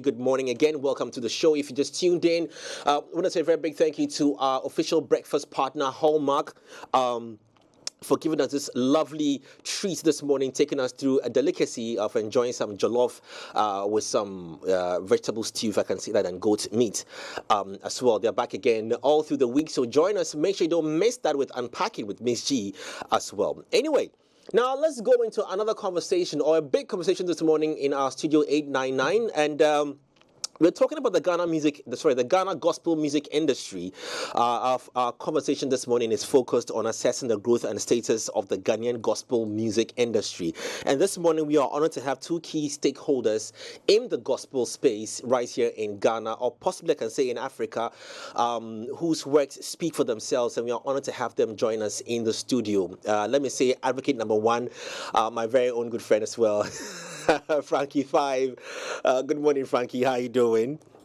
good morning again. Welcome to the show. If you just tuned in, I want to say a very big thank you to our official breakfast partner, Hallmark. For giving us this lovely treat this morning, taking us through a delicacy of enjoying some jollof with some vegetable stew, if I can say that, and goat meat as well. They're back again all through the week, so join us. Make sure you don't miss that with Unpacking with Miss G as well. Anyway, now let's go into another conversation, or a big conversation this morning in our Studio 899, and we're talking about the Ghana gospel music industry. Our conversation this morning is focused on assessing the growth and status of the Ghanaian gospel music industry. And this morning we are honored to have two key stakeholders in the gospel space right here in Ghana, or possibly I can say in Africa, whose works speak for themselves, and we are honored to have them join us in the studio. Let me say advocate number one, my very own good friend as well, Frankie Five. Good morning, Frankie. How you doing?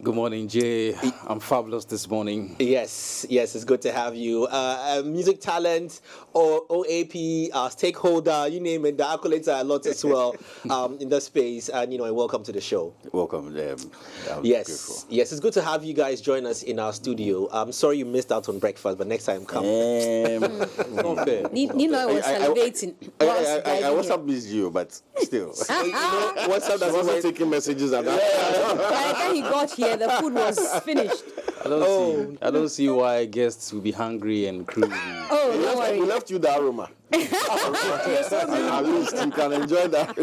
Good morning, Jay. I'm fabulous this morning. Yes, it's good to have you. Music talent, or OAP, stakeholder, you name it. The accolades are a lot as well in the space. And, welcome to the show. Welcome. Yes, it's good to have you guys join us in our studio. I'm sorry you missed out on breakfast, but next time come. Not fair. Nino was celebrating. I was up Miss you, but still. What's up? I wasn't taking messages at that time. By the time he got here, the food was finished. I don't see why guests will be hungry and cruisy. Don't worry. We left you the aroma. At least you can enjoy that.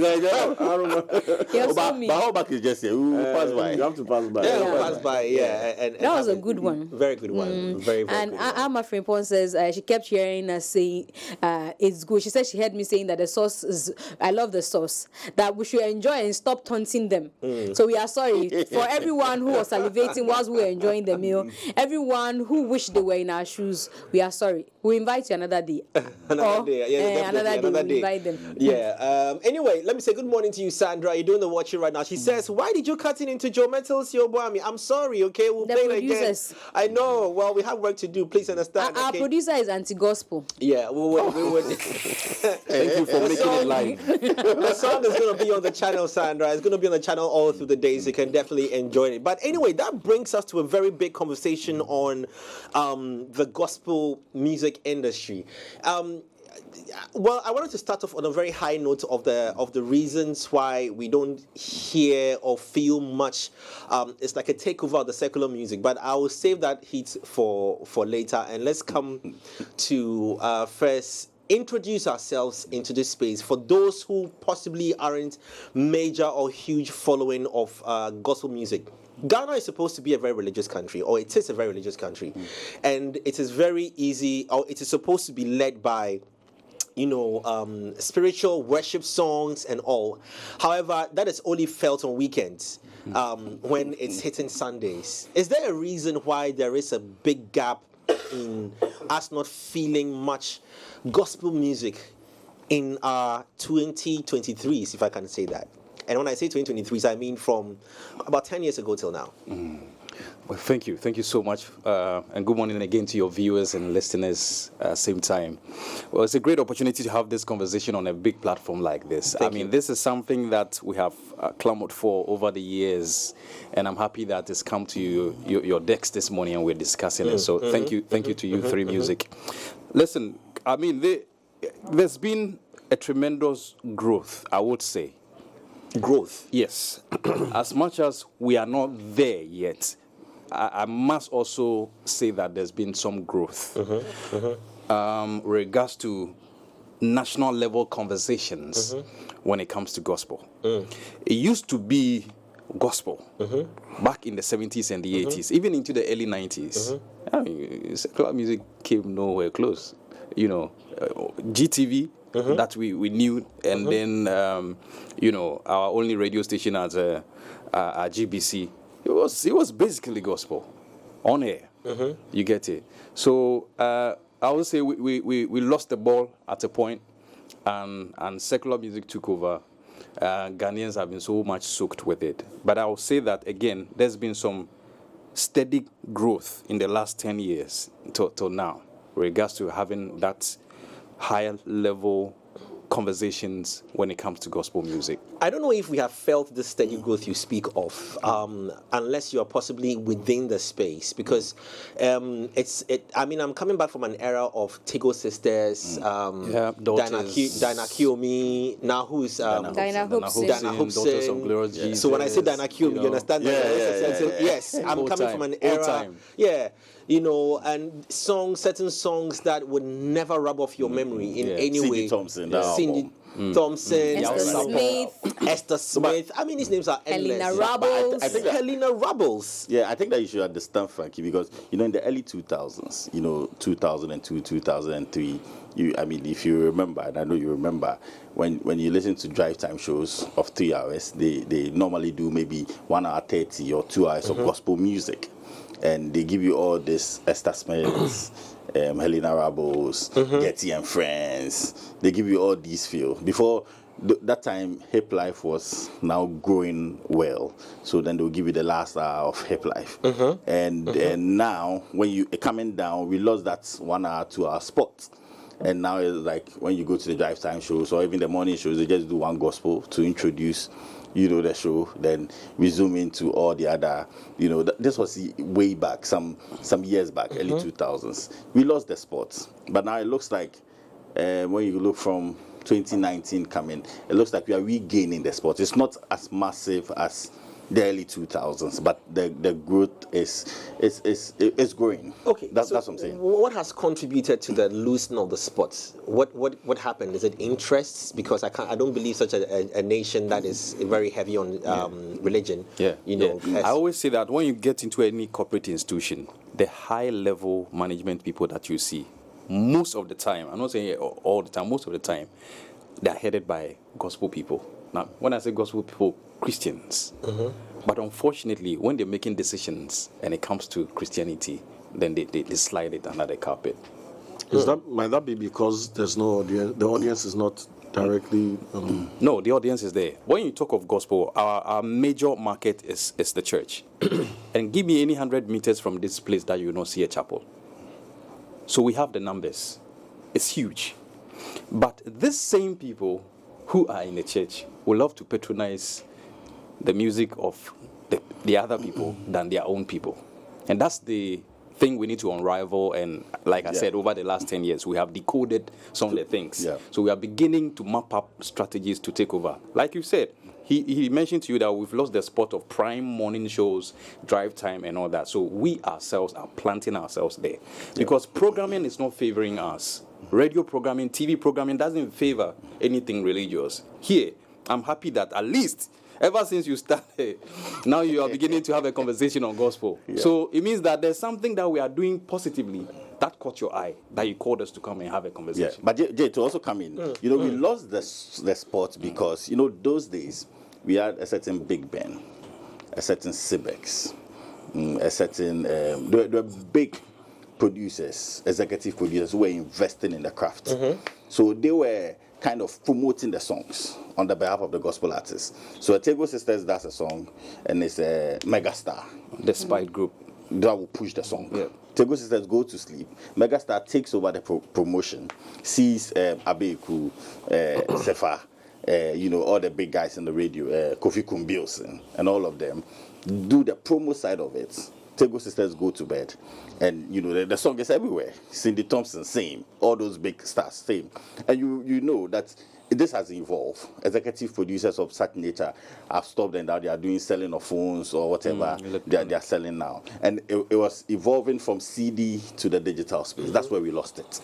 Aroma. But how back is just here? We will pass by. You have to pass by. Yeah, we'll pass by. And that was a good one. Very good one. Very, very and good one. Amma Frimpong says she kept hearing us saying it's good. She said she heard me saying that the sauce is, I love the sauce, that we should enjoy and stop taunting them. So we are sorry for everyone who was salivating whilst we were enjoying the meal. Everyone who wished they were in our shoes, we are sorry. We invite you another day. Another day. Yeah, another day. Invite them. Yeah. Anyway, let me say good morning to you, Sandra. You're doing the watching right now. She says, "Why did you cut into Joe Metal's Yo Boami?" I'm sorry. Okay, we'll The play producers. it again. I know. Well, we have work to do. Please understand. Our producer is anti-gospel. Yeah, we would. Thank you for making it live. The song is going to be on the channel, Sandra. It's going to be on the channel all through the day, so you can definitely enjoy it. But anyway, that brings us to a very big conversation on the gospel music industry. Well, I wanted to start off on a very high note of the reasons why we don't hear or feel much. It's like a takeover of the secular music, but I will save that heat for later. And let's come to first introduce ourselves into this space for those who possibly aren't major or huge following of gospel music. Ghana is supposed to be a very religious country, or it is a very religious country, and it is very easy, or it is supposed to be led by spiritual worship songs and all. However, that is only felt on weekends when it's hitting Sundays. Is there a reason why there is a big gap in us not feeling much gospel music in our 2023s, if I can say that? And when I say 2023s, I mean from about 10 years ago till now. Well, thank you so much, and good morning again to your viewers and listeners same time. Well, it's a great opportunity to have this conversation on a big platform like this. This is something that we have clamored for over the years, and I'm happy that it's come to your decks this morning and we're discussing it. So thank you to you, Three Music. Listen, there's been a tremendous growth, I would say. Growth? Yes. As much as we are not there yet, I must also say that there's been some growth regards to national level conversations when it comes to gospel. It used to be gospel back in the 70s and the 80s, even into the early 90s. Secular music came nowhere close. GTV, that we knew, and then our only radio station as a GBC. It was basically gospel on air. You get it. So I would say we lost the ball at a point, and secular music took over. Ghanaians have been so much soaked with it. But I will say that again, there's been some steady growth in the last 10 years till now, with regards to having that higher level conversations when it comes to gospel music? I don't know if we have felt the steady growth you speak of, unless you are possibly within the space, because I mean, I'm coming back from an era of Tego Sisters, Dinah Kiyomi, now who's Dinah Hoopsin. Dinah Daughters of Hoopsin. Glorious Jesus. So when I say Dinah Kiyomi, you understand that? Yes, I'm Old coming time, from an old era. time. Yeah, and certain songs that would never rub off your memory in any Cindy way. Thompson, that Cindy Thompson, Esther Smith. I mean, these names are endless. Helena Rubbles. I think Helena Rubbles. Yeah, I think that you should understand, Frankie, because in the early 2000s, 2002, 2003. If you remember, and I know you remember, when you listen to drive time shows of 3 hours, they normally do maybe 1 hour 30 or 2 hours of gospel music, and they give you all this Esther Smith, Helena Rubbles, Getty and Friends. They give you all these feel. Before that time, Hip Life was now growing well. So then they'll give you the last hour of Hip Life. And now, when you coming down, we lost that 1 hour, 2 hour spot. And now it's like when you go to the drive time shows or even the morning shows, they just do one gospel to introduce the show, then we zoom into all the other, this was way back, some years back, early 2000s. We lost the spot. But now it looks like, when you look from 2019 coming, it looks like we are regaining the spot. It's not as massive as the early 2000s, but the growth is growing. Okay, that's what I'm saying. What has contributed to the loosening of the spots? What happened? Is it interests? Because I don't believe such a nation that is very heavy on religion. I always say that when you get into any corporate institution, the high level management people that you see, most of the time, I'm not saying all the time, most of the time, they're headed by gospel people. Now, when I say gospel people, Christians. But unfortunately, when they're making decisions and it comes to Christianity, then they slide it under the carpet. Might that be because there's no audience? The audience is not directly... No, the audience is there. When you talk of gospel, our major market is the church. And give me any 100 meters from this place that you will not see a chapel. So we have the numbers. It's huge. But these same people who are in the church will love to patronize the music of the other people than their own people. And that's the thing we need to unravel. And like I said, over the last 10 years, we have decoded some of the things. So we are beginning to map up strategies to take over. Like you said, he mentioned to you that we've lost the spot of prime morning shows, drive time and all that. So we ourselves are planting ourselves there. Because programming is not favoring us. Radio programming, TV programming doesn't favor anything religious. Here, I'm happy that at least, ever since you started, now you are beginning to have a conversation on gospel. So it means that there's something that we are doing positively that caught your eye, that you called us to come and have a conversation. But Jay, to also come in, we lost the spot because, those days, we had a certain Big Ben, a certain Cibex, a certain, there were big producers, executive producers who were investing in the craft. So they were kind of promoting the songs on the behalf of the gospel artists. So Tego Sisters does a song, and it's a Megastar. The Spite Group. That will push the song. Tego Sisters go to sleep. Megastar takes over the promotion, sees Abeku, Sefa, all the big guys in the radio, Kofi Kumbilson, and all of them, do the promo side of it. Tego Sisters go to bed. And, the song is everywhere. Cindy Thompson, same. All those big stars, same. And you know that this has evolved. Executive producers of such nature have stopped and now they are doing selling of phones or whatever they are selling now. And it was evolving from CD to the digital space. That's where we lost it.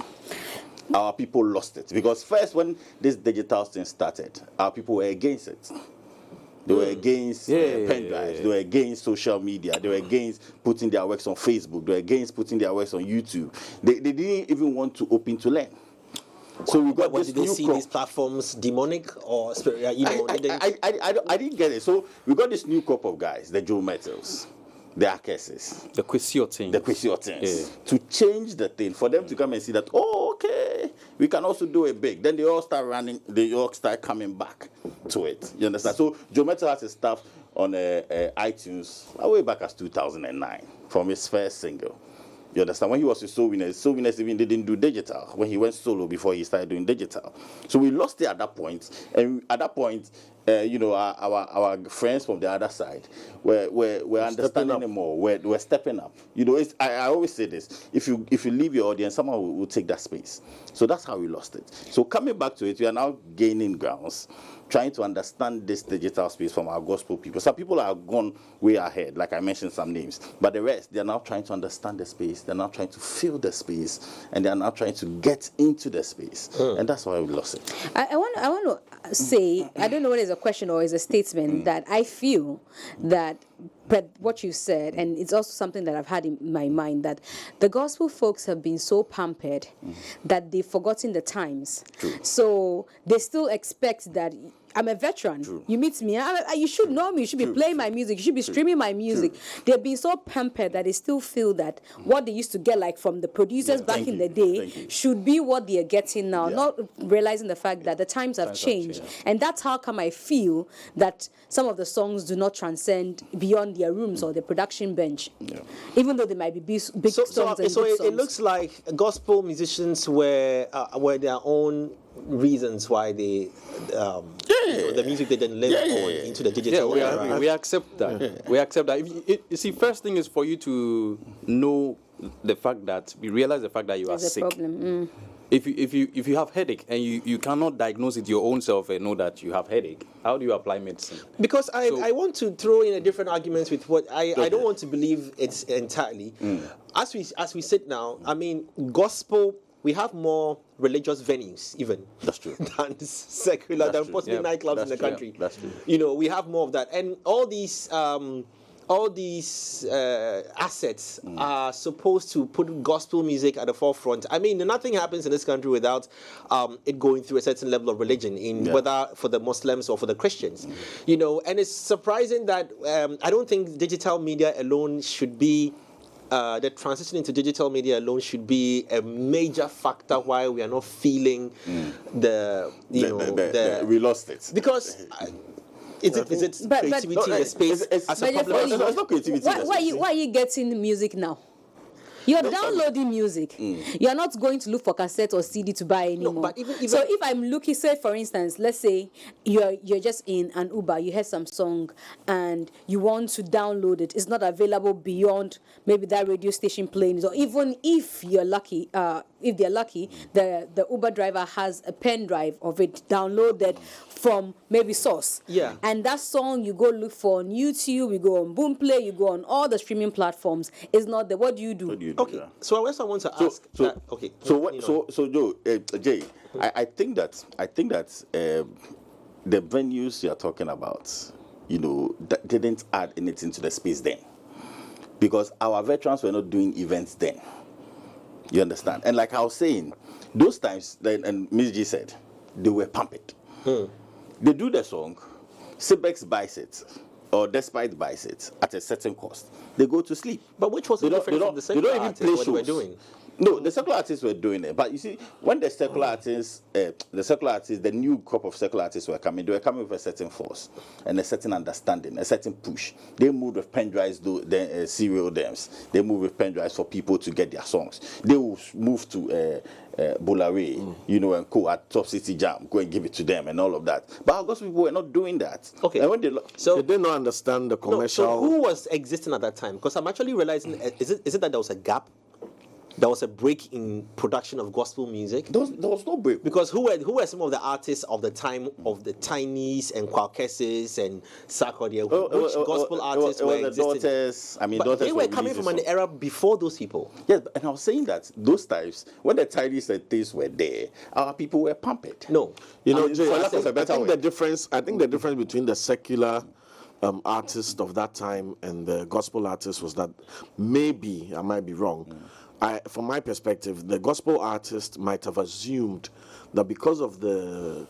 Our people lost it. Because first, when this digital thing started, our people were against it. They were against pen drives. They were against social media. They were against putting their works on Facebook. They were against putting their works on YouTube. They didn't even want to open to learn. So we got this did they see these platforms demonic or spirit? I didn't get it. So we got this new crop of guys, the Joe Metals, the Akeses, the Kwesiotins, to change the thing, for them to come and see that, okay, we can also do it big. Then they all start running, they all start coming back to it. You understand? So Joe Metal has his stuff on iTunes way back as 2009 from his first single. You understand? When he was with Soul Winners even didn't do digital. When he went solo before he started doing digital. So we lost it at that point. And at that point, our friends from the other side were understanding it more. We're stepping up. I always say this: if you leave your audience, someone will take that space. So that's how we lost it. So coming back to it, we are now gaining grounds, trying to understand this digital space from our gospel people. Some people have gone way ahead, like I mentioned some names, but the rest, they're now trying to understand the space. They're now trying to fill the space, and they're now trying to get into the space, and that's why we lost it. I want to say, I don't know whether it's a question or it's a statement, that I feel that, but what you said, and it's also something that I've had in my mind, that the gospel folks have been so pampered that they've forgotten the times. True. So they still expect that I'm a veteran. True. You meet me, you should know me. You should be playing my music. You should be streaming my music. They've been so pampered that they still feel that what they used to get, like from the producers back in the day, should be what they are getting now. Not realizing the fact that the times have changed, and that's how come I feel that some of the songs do not transcend beyond their rooms or the production bench, even though they might be big songs. So it looks like gospel musicians were their own reasons why they the music they didn't live on into the digital era. We accept that. We accept that. You see, first thing is for you to know the fact that we realize the fact that you are sick. Problem. If you have headache and you cannot diagnose it your own self and know that you have headache, how do you apply medicine? Because I want to throw in a different argument with what I don't want to believe it's entirely. As we sit now, I mean, gospel, we have more religious venues even than secular, than possibly nightclubs in the country. That's true. We have more of that, and all these assets are supposed to put gospel music at the forefront. I mean, nothing happens in this country without it going through a certain level of religion, whether for the Muslims or for the Christians. And it's surprising that I don't think digital media alone should be the transition into digital media alone should be a major factor why we are not feeling we lost it. Because is it creativity in the space as a problem? It's not creativity. Why are you getting music now? You're downloading music. You're not going to look for cassette or CD to buy anymore. No, but even so if I'm looking, say for instance, let's say you're just in an Uber, you heard some song and you want to download it. It's not available beyond maybe that radio station playing it, or even if you're lucky, if they're lucky, the Uber driver has a pen drive of it downloaded from maybe Source. Yeah. And that song you go look for on YouTube, you go on Boomplay, you go on all the streaming platforms. It's not there. What do you do? Okay. So I want to ask. Okay. So Joe, Jay, I think that the venues you are talking about, that didn't add anything to the space then, because our veterans were not doing events then. You understand? And like I was saying, those times, and Ms. G said, they were pumped. They do the song, Sibex buys it, or Despite buys it at a certain cost. They go to sleep. But which was the difference from the secular artists what they were doing? No, the secular artists were doing it. But you see, when the secular artists, the new crop of secular artists were coming, they were coming with a certain force and a certain understanding, a certain push. They moved with pen drives, serial dams. They moved with pen drives for people to get their songs. They will move to Bolare, and go at Top City Jam, go and give it to them and all of that. But our gospel people were not doing that. Okay. And when They did not understand the commercial. So who was existing at that time? Because I'm actually realizing, is it that there was a gap? There was a break in production of gospel music. There was no break. Because who were some of the artists of the time of the Tinies and Qualkesses and Sarkodie? Which gospel artists were the existing? Daughters. I mean, but Daughters they were coming from an era before those people. Yes, and I was saying that those times when the Tinies and things were there, our people were pumped. No, Jay, I think the difference between the secular artists of that time and the gospel artists was that maybe I might be wrong. From my perspective, the gospel artist might have assumed that because of the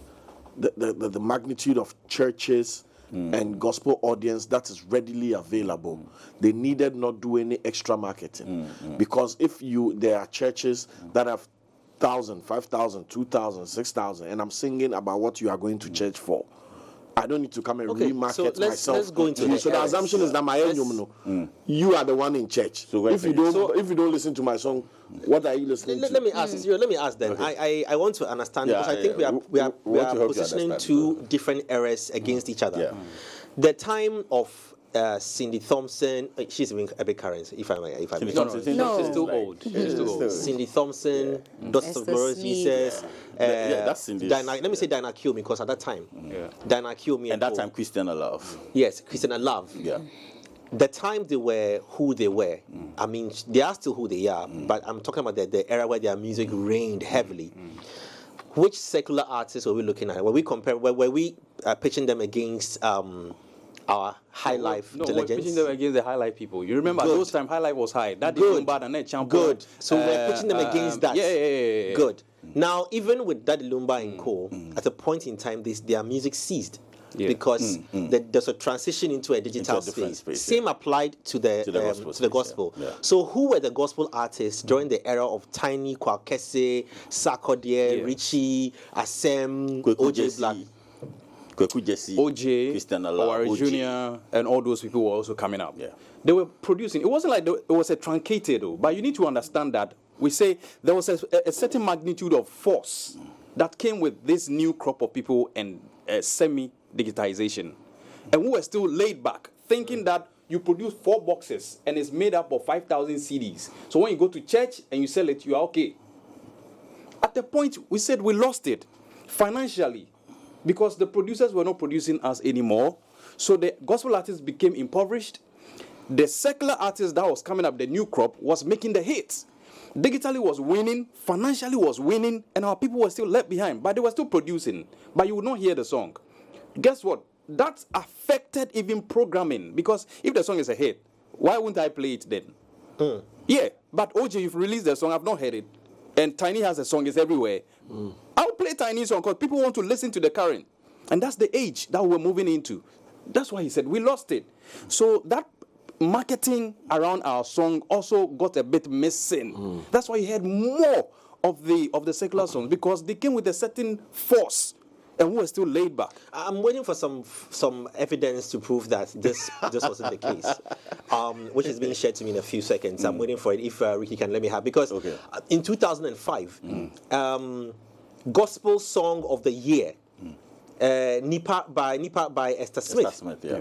magnitude of churches and gospel audience that is readily available, they needed not do any extra marketing. Because there are churches that have 1,000, 5,000, 2,000, 6,000, and I'm singing about what you are going to church for. I don't need to come and Okay, remarket so let's myself. go into to you. So the errors. assumption is that my you are the one in church. So if you don't listen to my song, what are you listening to? Let me ask you. Let me ask them. I want to understand because I think we are positioning two different eras against each other. Yeah. The time of Cindy Thompson, she's been a bit current, if I may. No, she's too old. She's too old. Cindy Thompson, Daughters of Glorious Jesus. That's Cindy's. Let me say Dinah Kill Me, because at that time, Dinah Kill Me. And that time, Christian Love. Yes, Christian Love. Yeah. The time they were who they were, I mean, they are still who they are, but I'm talking about the era where their music reigned heavily. Which secular artists were we looking at? Were we pitching them against our high life we're legends? pitching them against the high life people. You remember those time high life was high. That Good. Lumba, Good. So we're pitching them against that. Yeah. Good. Now, even with Daddy Lumba and Co, at a point in time, their music ceased. Yeah. Because there's a transition into a digital space. Same applied to the gospel. Yeah. So who were the gospel artists during the era of Tiny, Kwakese, Sarkodie, Richie, Asem, OJ Black? Kweku Jesse, OJ, Christian Love, Jr., and all those people were also coming up. Yeah. They were producing. It wasn't like it was a truncated, though, but you need to understand that we say there was a certain magnitude of force that came with this new crop of people and semi-digitization. And we were still laid back, thinking that you produce 4 boxes and it's made up of 5,000 CDs. So when you go to church and you sell it, you are okay. At the point, we said we lost it financially because the producers were not producing us anymore. So the gospel artists became impoverished. The secular artist that was coming up, the new crop, was making the hits. Digitally was winning, financially was winning, and our people were still left behind. But they were still producing. But you would not hear the song. Guess what? That affected even programming. Because if the song is a hit, why wouldn't I play it then? Yeah, but OJ, you've released the song, I've not heard it. And Tiny has a song, it's everywhere. I'll play Tiny's song because people want to listen to the current. And that's the age that we're moving into. That's why he said we lost it. So that marketing around our song also got a bit missing. That's why you heard more of the secular songs, because they came with a certain force. And we were still laid back. I'm waiting for some evidence to prove that this wasn't the case, which is being shared to me in a few seconds. I'm waiting for it. If Ricky can let me have, because in 2005, Gospel Song of the Year, Nipa by Esther Smith. Esther Smith, yeah.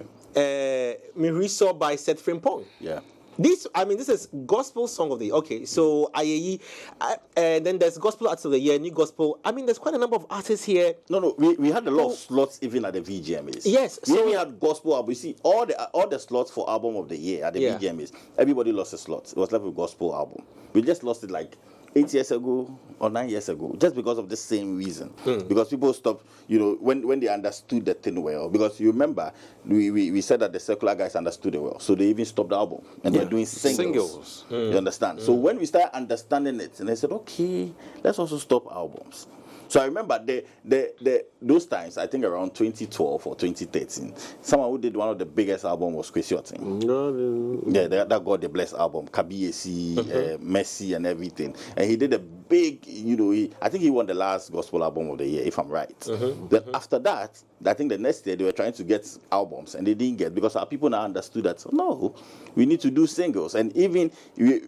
Miriso by Seth Frimpong. Yeah. This is Gospel Song of the Year. Okay, so and then there's Gospel Artist of the Year, New Gospel. I mean, there's quite a number of artists here. No, we had a lot of slots even at the VGMAs. Yes, we even had gospel album. You see, all the slots for album of the year at the VGMAs, everybody lost a slot. It was left with gospel album. We just lost it like 8 years ago or 9 years ago, just because of the same reason. Because people stopped, when they understood the thing well. Because you remember, we said that the secular guys understood it well. So they even stopped the album. And they're doing singles. You understand? So when we started understanding it, and they said, okay, let's also stop albums. So I remember those times, I think around 2012 or 2013, someone who did one of the biggest albums was Kwesi Otin. Yeah, that God the Bless album, Kabiyesi, Mercy and everything. And he did a big, I think he won the last gospel album of the year, if I'm right. Then after that, I think the next year they were trying to get albums and they didn't get, because our people now understood that, no, we need to do singles. And even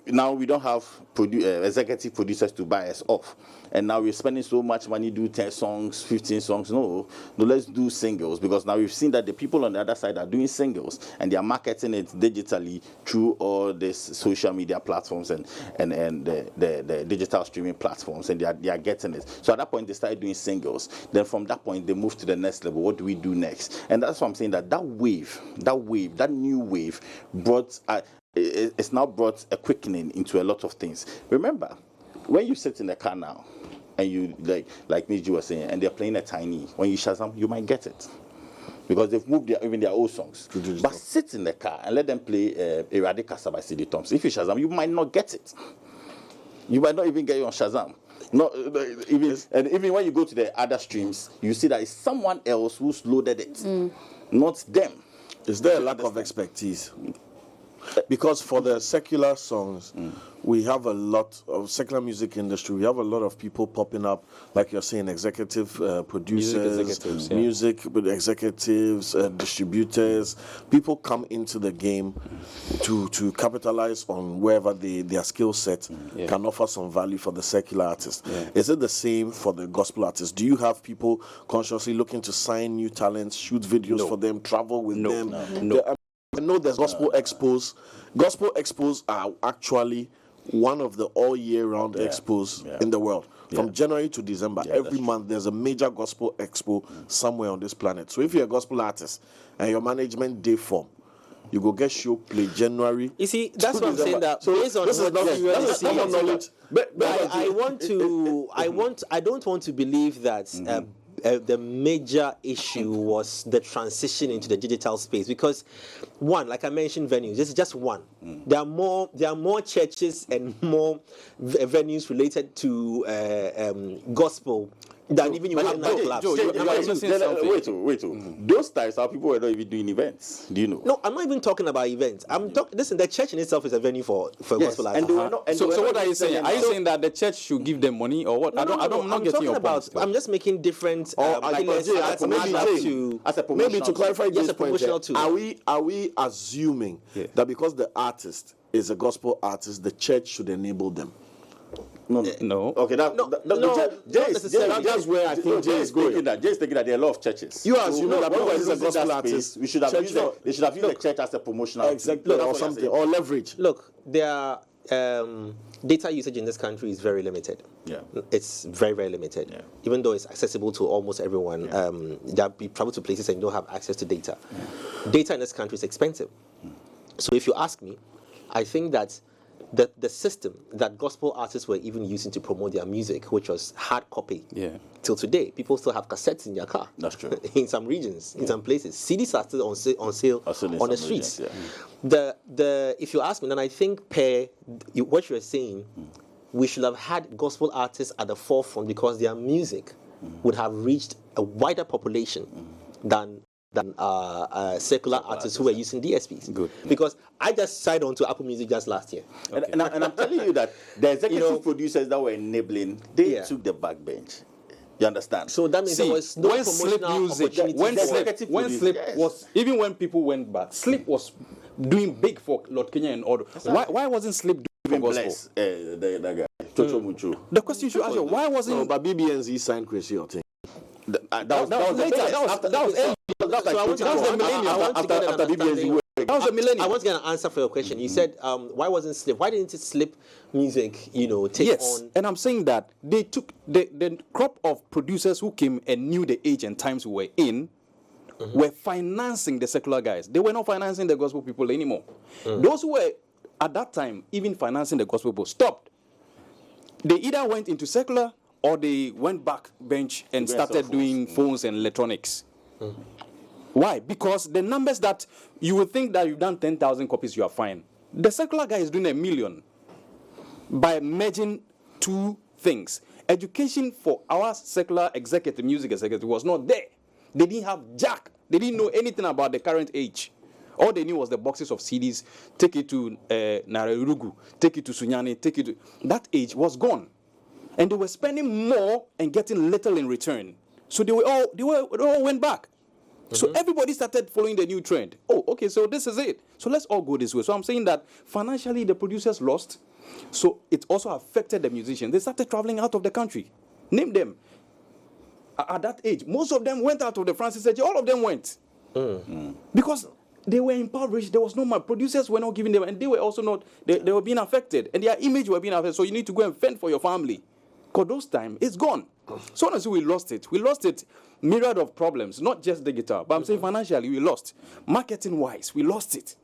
now we don't have executive producers to buy us off. And now we're spending so much money, do 10 songs, 15 songs. No, let's do singles, because now we've seen that the people on the other side are doing singles and they are marketing it digitally through all these social media platforms and the digital streaming platforms, and they are getting it. So at that point they started doing singles. Then from that point they moved to the next level. What do we do next? And that's why I'm saying that new wave brought it's now brought a quickening into a lot of things. Remember, when you sit in the car now and you like Miji was saying, and they're playing a Tiny, when you Shazam, you might get it, because they've moved even their old songs. But sit in the car and let them play Erade Kasa by CD Thompson. If you Shazam, you might not get it. You might not even get it on Shazam. Even when you go to the other streams, you see that it's someone else who's loaded it, not them. Is there a lack of expertise? Because for the secular songs, we have a lot of secular music industry. We have a lot of people popping up, like you're saying, executive producers, music executives, distributors. People come into the game to capitalize on wherever their skill set can offer some value for the secular artist. Is it the same for the gospel artists? Do you have people consciously looking to sign new talents, shoot videos for them, travel with them? I know there's gospel expos. Gospel expos are actually one of the all year round expos in the world. From January to December, every month there's a major gospel expo somewhere on this planet. So if you're a gospel artist and your management day form, you go get show play January. You see, that's what I'm saying. That so based on this is not common knowledge. I don't want to believe that the major issue was the transition into the digital space, because one, like I mentioned, venues. This is just one. There are more churches and more venues related to gospel than even you have in nightclubs. Wait. Those times, our people were not even doing events. Do you know? No, I'm not even talking about events. I'm talking. Listen, the church in itself is a venue for gospel artists. So what are you saying? Are you saying that the church should give them money or what? I'm not getting your point. I'm just making different maybe to clarify this point, are we assuming that because the artist is a gospel artist, the church should enable them? No. Okay, that's where I think Jay is going. Jay is thinking that there are a lot of churches. You are assuming that because it's a gospel artist, we should have used they should have used the church as a promotional or something, or leverage. Look, there data usage in this country is very limited. Yeah, it's very, very limited. Yeah. Even though it's accessible to almost everyone, you travel to places and you don't have access to data. Data in this country is expensive. So if you ask me, I think that the system that gospel artists were even using to promote their music, which was hard copy, till today, people still have cassettes in their car. That's true. In some regions, in some places, CDs are still on sale on the streets. Regions, If you ask me, then I think what you're saying, we should have had gospel artists at the forefront because their music would have reached a wider population than secular artists who were using DSPs. Good. Because I just signed on to Apple Music just last year. Okay. And I'm telling you that the executive producers that were enabling, they took the backbench. You understand? So that means there was no promotional opportunity. When Slip was, even when people went back, Slip was doing big for Lord Kenya and all. Why wasn't Slip doing for gospel? The guy, Chocho Mucho. The question you should ask you, why wasn't... No, but BBNZ signed Chris Hilton. That was a millennium. I want to get an answer for your question. You said, why wasn't Slip? Why didn't Slip Music, take on? And I'm saying that they took the crop of producers who came and knew the age and times we were in, were financing the secular guys. They were not financing the gospel people anymore. Those who were at that time even financing the gospel people stopped. They either went into secular or they went back bench and started doing phones and electronics. Why? Because the numbers that you would think that you've done 10,000 copies, you are fine. The secular guy is doing 1 million by merging two things. Education for our secular music executive was not there. They didn't have jack. They didn't know anything about the current age. All they knew was the boxes of CDs. Take it to Narerugu, take it to Sunyani, take it to... That age was gone. And they were spending more and getting little in return. So they all went back. So everybody started following the new trend. Oh, okay, so this is it. So let's all go this way. So I'm saying that financially the producers lost. So it also affected the musicians. They started traveling out of the country. Name them. At that age, most of them went out of the Francis Church. All of them went. Because they were impoverished. There was no money. Producers were not giving them. And they were also not, they were being affected. And their image were being affected. So you need to go and fend for your family. Because those times, it's gone. So honestly, we lost it. We lost it. Myriad of problems, not just the guitar, but I'm saying financially, we lost. Marketing-wise, we lost it.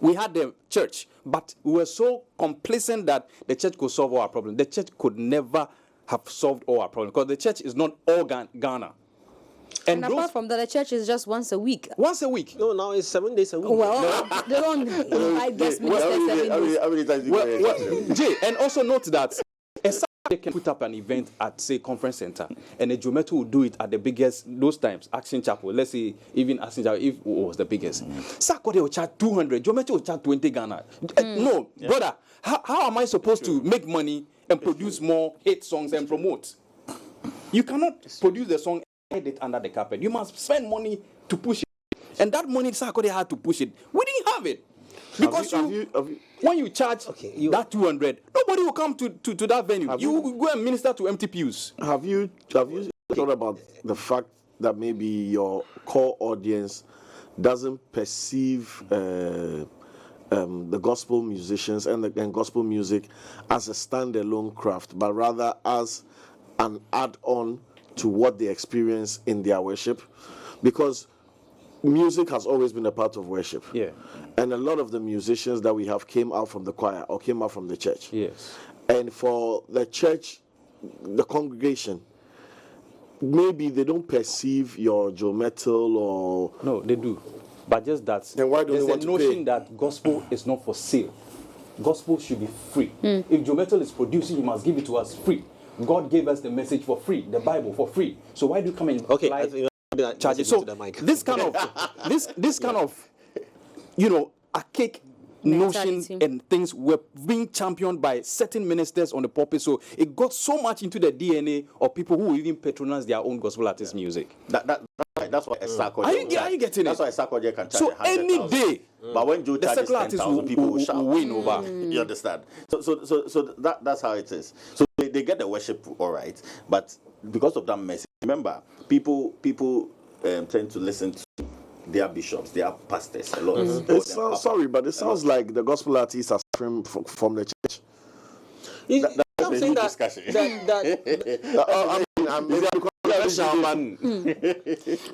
We had the church, but we were so complacent that the church could solve all our problems. The church could never have solved all our problems because the church is not all Ghana. And apart from that, the church is just once a week. Once a week? No, now it's 7 days a week. Well, they don't invite guest ministers 7 days. Jay, and also note that they can put up an event at, say, Conference Center, and a Jometo will do it at the biggest, those times, Action Chapel, let's say, even Action Chapel, if it was the biggest. Sakode will charge 200, Jometo will charge 20 Ghana. No, brother, how am I supposed to make money and produce more hit songs and promote? You cannot produce the song and hide it under the carpet. You must spend money to push it. And that money, Sakode had to push it. We didn't have it. Because when you charge that 200, nobody will come to that venue. You will go and minister to empty pews. Have you thought about the fact that maybe your core audience doesn't perceive the gospel musicians and gospel music as a standalone craft, but rather as an add-on to what they experience in their worship? Because music has always been a part of worship. Yeah. And a lot of the musicians that we have came out from the choir or came out from the church. Yes. And for the church, the congregation, maybe they don't perceive your Joe Metal or... No, they do. But just that then why do there's they want a to pay? notion that gospel is not for sale. Gospel should be free. If Joe Metal is producing, he must give it to us free. God gave us the message for free, the Bible for free. So why do you come and charge it? So this kind of archaic notions and things were being championed by certain ministers on the pulpit. So it got so much into the DNA of people who even patronize their own gospel artist music. That's why a Sarkozy. Are you getting That's it? why a Sarkozy can charge So 100,000. any day, but when Joe the charges secular artists 10,000, people will shout. win over. You understand? So that's how it is. So they get the worship all right, but because of that message, remember, people tend to listen to their bishops, their pastors a lot. Sorry, but it sounds like the gospel artists are from the church. That's a new discussion.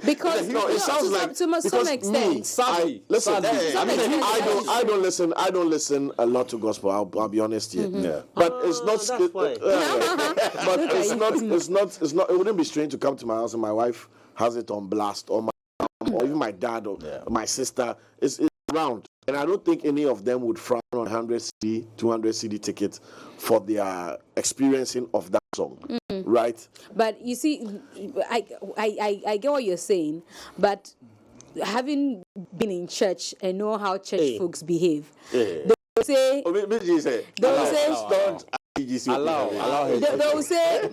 Because it sounds like to some extent. I don't listen a lot to gospel. I'll be honest here. Yeah. But it's not. But it's not. It wouldn't be strange to come to my house and my wife has it on blast, or even my dad or my sister is around. And I don't think any of them would frown on 100 CD, 200 CD tickets for their experiencing of that song, right? But you see, I get what you're saying, but having been in church and know how church folks behave, they will say, they will say,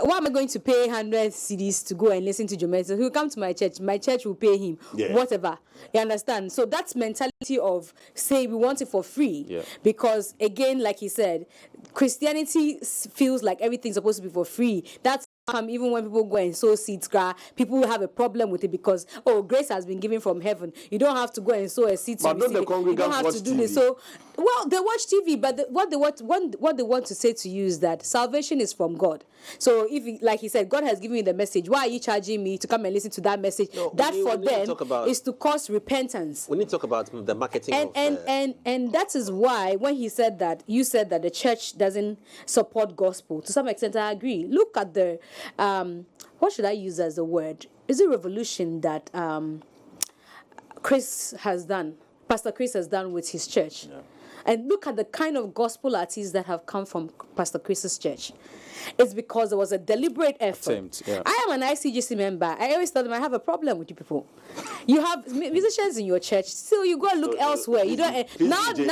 why am I going to pay 100 CDs to go and listen to Joe Metal? He'll come to my church will pay him, whatever. You understand? So that's mentality of, say, we want it for free. Yeah. Because, again, like he said, Christianity feels like everything's supposed to be for free. That's even when people go and sow seeds, people will have a problem with it because, grace has been given from heaven. You don't have to go and sow a seed to receive it. You don't have to do this. So, well, they watch TV, but what they want to say to you is that salvation is from God. So, if, like he said, God has given you the message, why are you charging me to come and listen to that message? No, that for them is to cause repentance. We need to talk about the marketing and that is why when you said that the church doesn't support gospel, to some extent I agree. Look at the what should I use as a word? Is it revolution that Pastor Chris has done with his church? Yeah. And look at the kind of gospel artists that have come from Pastor Chris's church. It's because there was a deliberate effort. I am an ICGC member. I always tell them I have a problem with you people. You have musicians in your church, still you go and look elsewhere. You don't now they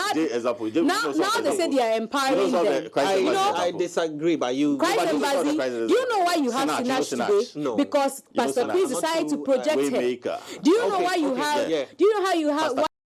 say they are empowering them. I disagree, but you. Christ Embassy, do you know why you have Sinach today? No. Because Pastor Chris decided to project her. Do you know why you have? Do you know how you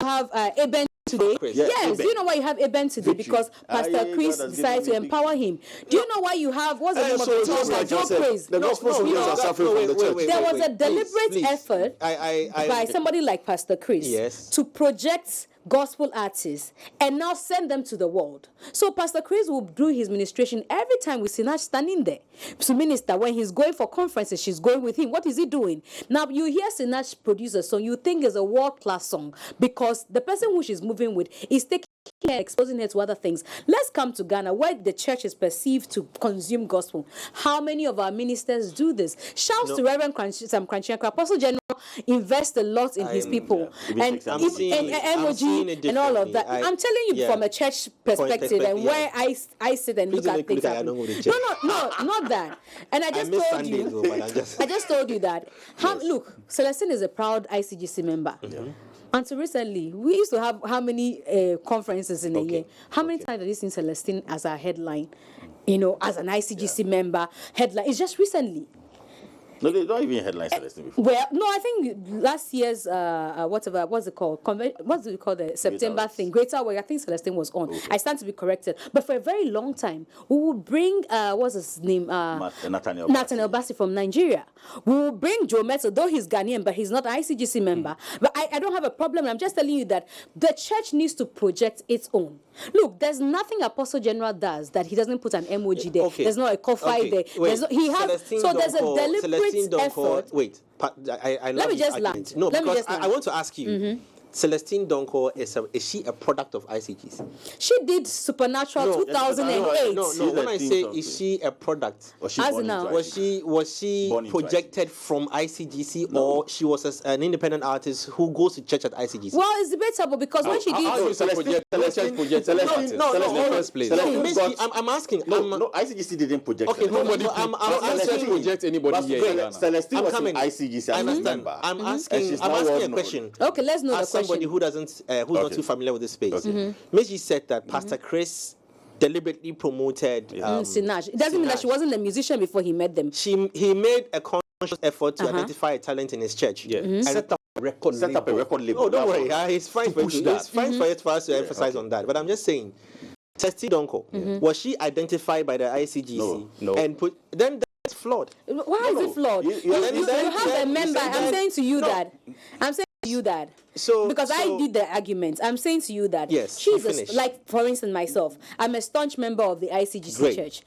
have Eben today? Yes. Do you know why you have Eben today? Because Pastor Chris decided to empower him. Do you know why you have what's the name of the Joe Praise? The gospel singers are suffering from the church. There was a deliberate effort by somebody like Pastor Chris to project gospel artists and now send them to the world. So Pastor Chris will do his ministration every time with Sinach standing there to minister. When he's going for conferences, she's going with him. What is he doing? Now you hear Sinach produce a song, you think it's a world-class song because the person who she's moving with is taking exposing her to other things. Let's come to Ghana, where the church is perceived to consume gospel. How many of our ministers do this? Shouts to Reverend Sam Cranchianka. Apostle General invests a lot in his people. And emoji and all of that. I'm telling you from a church perspective and where I sit and look at things. No, not that. And I just told you. I just told you that. Look, Celestine is a proud ICGC member. Until recently, we used to have how many conferences in a year? How many times have you seen Celestine as our headline? As an ICGC member, headline. It's just recently. No, they don't even headline Celestine before. Well, no, I think last year's what's it called? What do you call the September thing? Greater Work. I think Celestine was on. Okay. I stand to be corrected. But for a very long time, we would bring what's his name? Nathaniel Bassi from Nigeria. We will bring Joe Metso, though he's Ghanaian, but he's not an ICGC member. But I don't have a problem. I'm just telling you that the church needs to project its own. Look, there's nothing Apostle General does that he doesn't put an emoji there. Okay. There's not a coffee there. Wait, there's a deliberate effort. Wait, I let me just land. No, because I want to ask you. Celestine Donko, is she a product of ICGC? She did Supernatural 2008. No. When I say is she a product, was she projected from ICGC or she was an independent artist who goes to church at ICGC? Well, it's debatable because when she did Celestine first place. I'm asking. No, ICGC didn't project. Okay, nobody. I'm asking project anybody here. Celestine was in ICGC. I understand. I'm asking a question. Okay, let's know the question. Somebody who who's not too familiar with this space. Meji said that Pastor Chris deliberately promoted Sinach. It doesn't mean that she wasn't a musician before he met them. He made a conscious effort to identify a talent in his church. And set up a record label. Oh, don't worry. It's fine for you. It's fine for us to emphasize on that. But I'm just saying, Celestine Donko, was she identified by the ICGC? No. And then that's flawed. Why is it flawed? You have a member. I'm saying to you that. Because I did the argument. I'm saying to you that she's like, for instance, myself, I'm a staunch member of the ICGC church.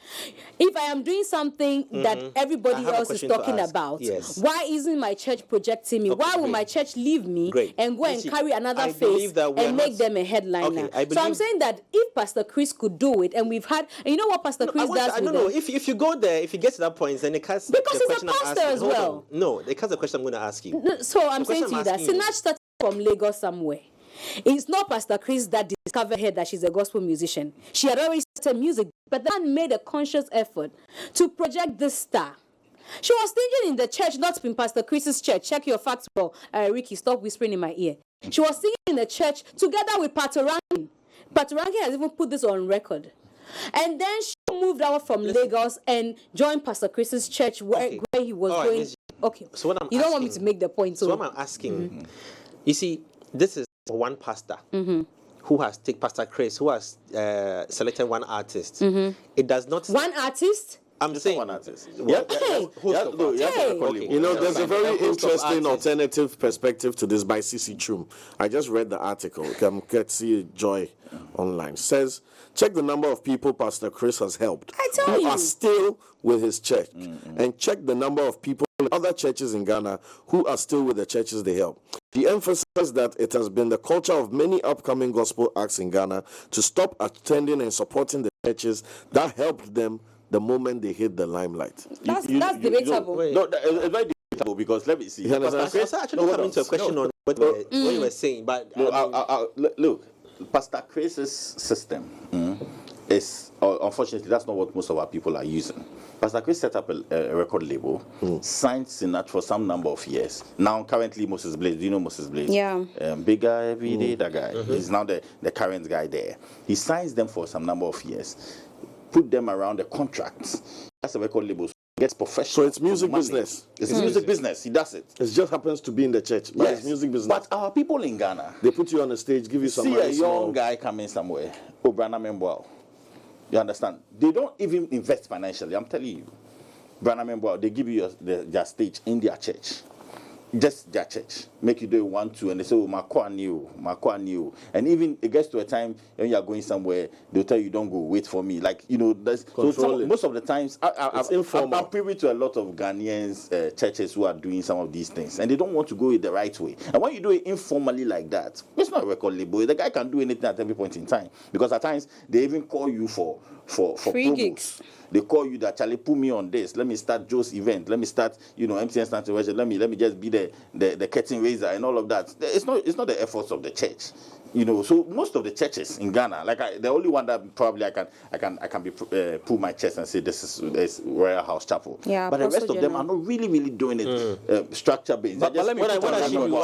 If I am doing something that everybody else is talking about, why isn't my church projecting me? Why will my church leave me and go and carry another face and make them a headliner? So I'm saying that if Pastor Chris could do it, and we've had, and you know what Pastor Chris does? I don't know. If you go there, if you get to that point, then it cuts because he's a pastor as well. No, it cuts the question I'm going to ask you. So I'm saying to you that Sinach started from Lagos somewhere. It's not Pastor Chris that discovered her that she's a gospel musician. She had already started music, but then made a conscious effort to project this star. She was thinking in the church, not in Pastor Chris's church. Check your facts, bro. Ricky, stop whispering in my ear. She was singing in the church together with Patoranking. Patoranking has even put this on record. And then she moved out from Lagos and joined Pastor Chris's church where he was going. Okay. So what you don't want me to make the point. So what I'm asking, you see, this is one pastor who has taken Pastor Chris, who has selected one artist. It does not. One artist? I'm saying one artist. You know, there's a very interesting alternative perspective to this by CC Chum. I just read the article. See Joy online. Says, check the number of people Pastor Chris has helped who are still with his church. And check the number of people in other churches in Ghana who are still with the churches they help. He emphasized that it has been the culture of many upcoming gospel acts in Ghana to stop attending and supporting the churches that helped them the moment they hit the limelight. That's debatable. No, it's very debatable because let me see. I was actually coming to a question on what you were saying, but look, Pastor Chris's system is unfortunately that's not what most of our people are using. Pastor Chris set up a record label, signed Sinach for some number of years. Now, currently, Moses Blaze. Do you know Moses Blaze? Yeah. Big guy every day, that guy. He's now the current guy there. He signs them for some number of years, put them around the contracts. That's a record label. So it gets professional. So it's music business. It's music business. He does it. It just happens to be in the church, but it's music business. But our people in Ghana, they put you on the stage, give you some see a young guy coming somewhere, Branham Mbwao. You understand? They don't even invest financially. I'm telling you. Branham Mbwao, they give you their stage in their church. Just their church. Make you do 1, 2, and they say, oh, Makwa new. And even it gets to a time when you are going somewhere, they'll tell you, don't go, wait for me. Like, you know, most of the times, I'm privy to a lot of Ghanaians, churches who are doing some of these things, and they don't want to go it the right way. And when you do it informally like that, it's not a record label. The guy can do anything at every point in time, because at times they even call you for free promos. gigs. They call you that, Charlie, put me on this. Let me start Joe's event. Let me start, MTN Stanton Worship. Let me just be the curtain raiser and all of that. It's not the efforts of the church. So most of the churches in Ghana, the only one that probably I can pull my chest and say this is Royal House Chapel. Yeah, but the rest Apostle of them are not really, really doing it structure based. But let me. What does he do?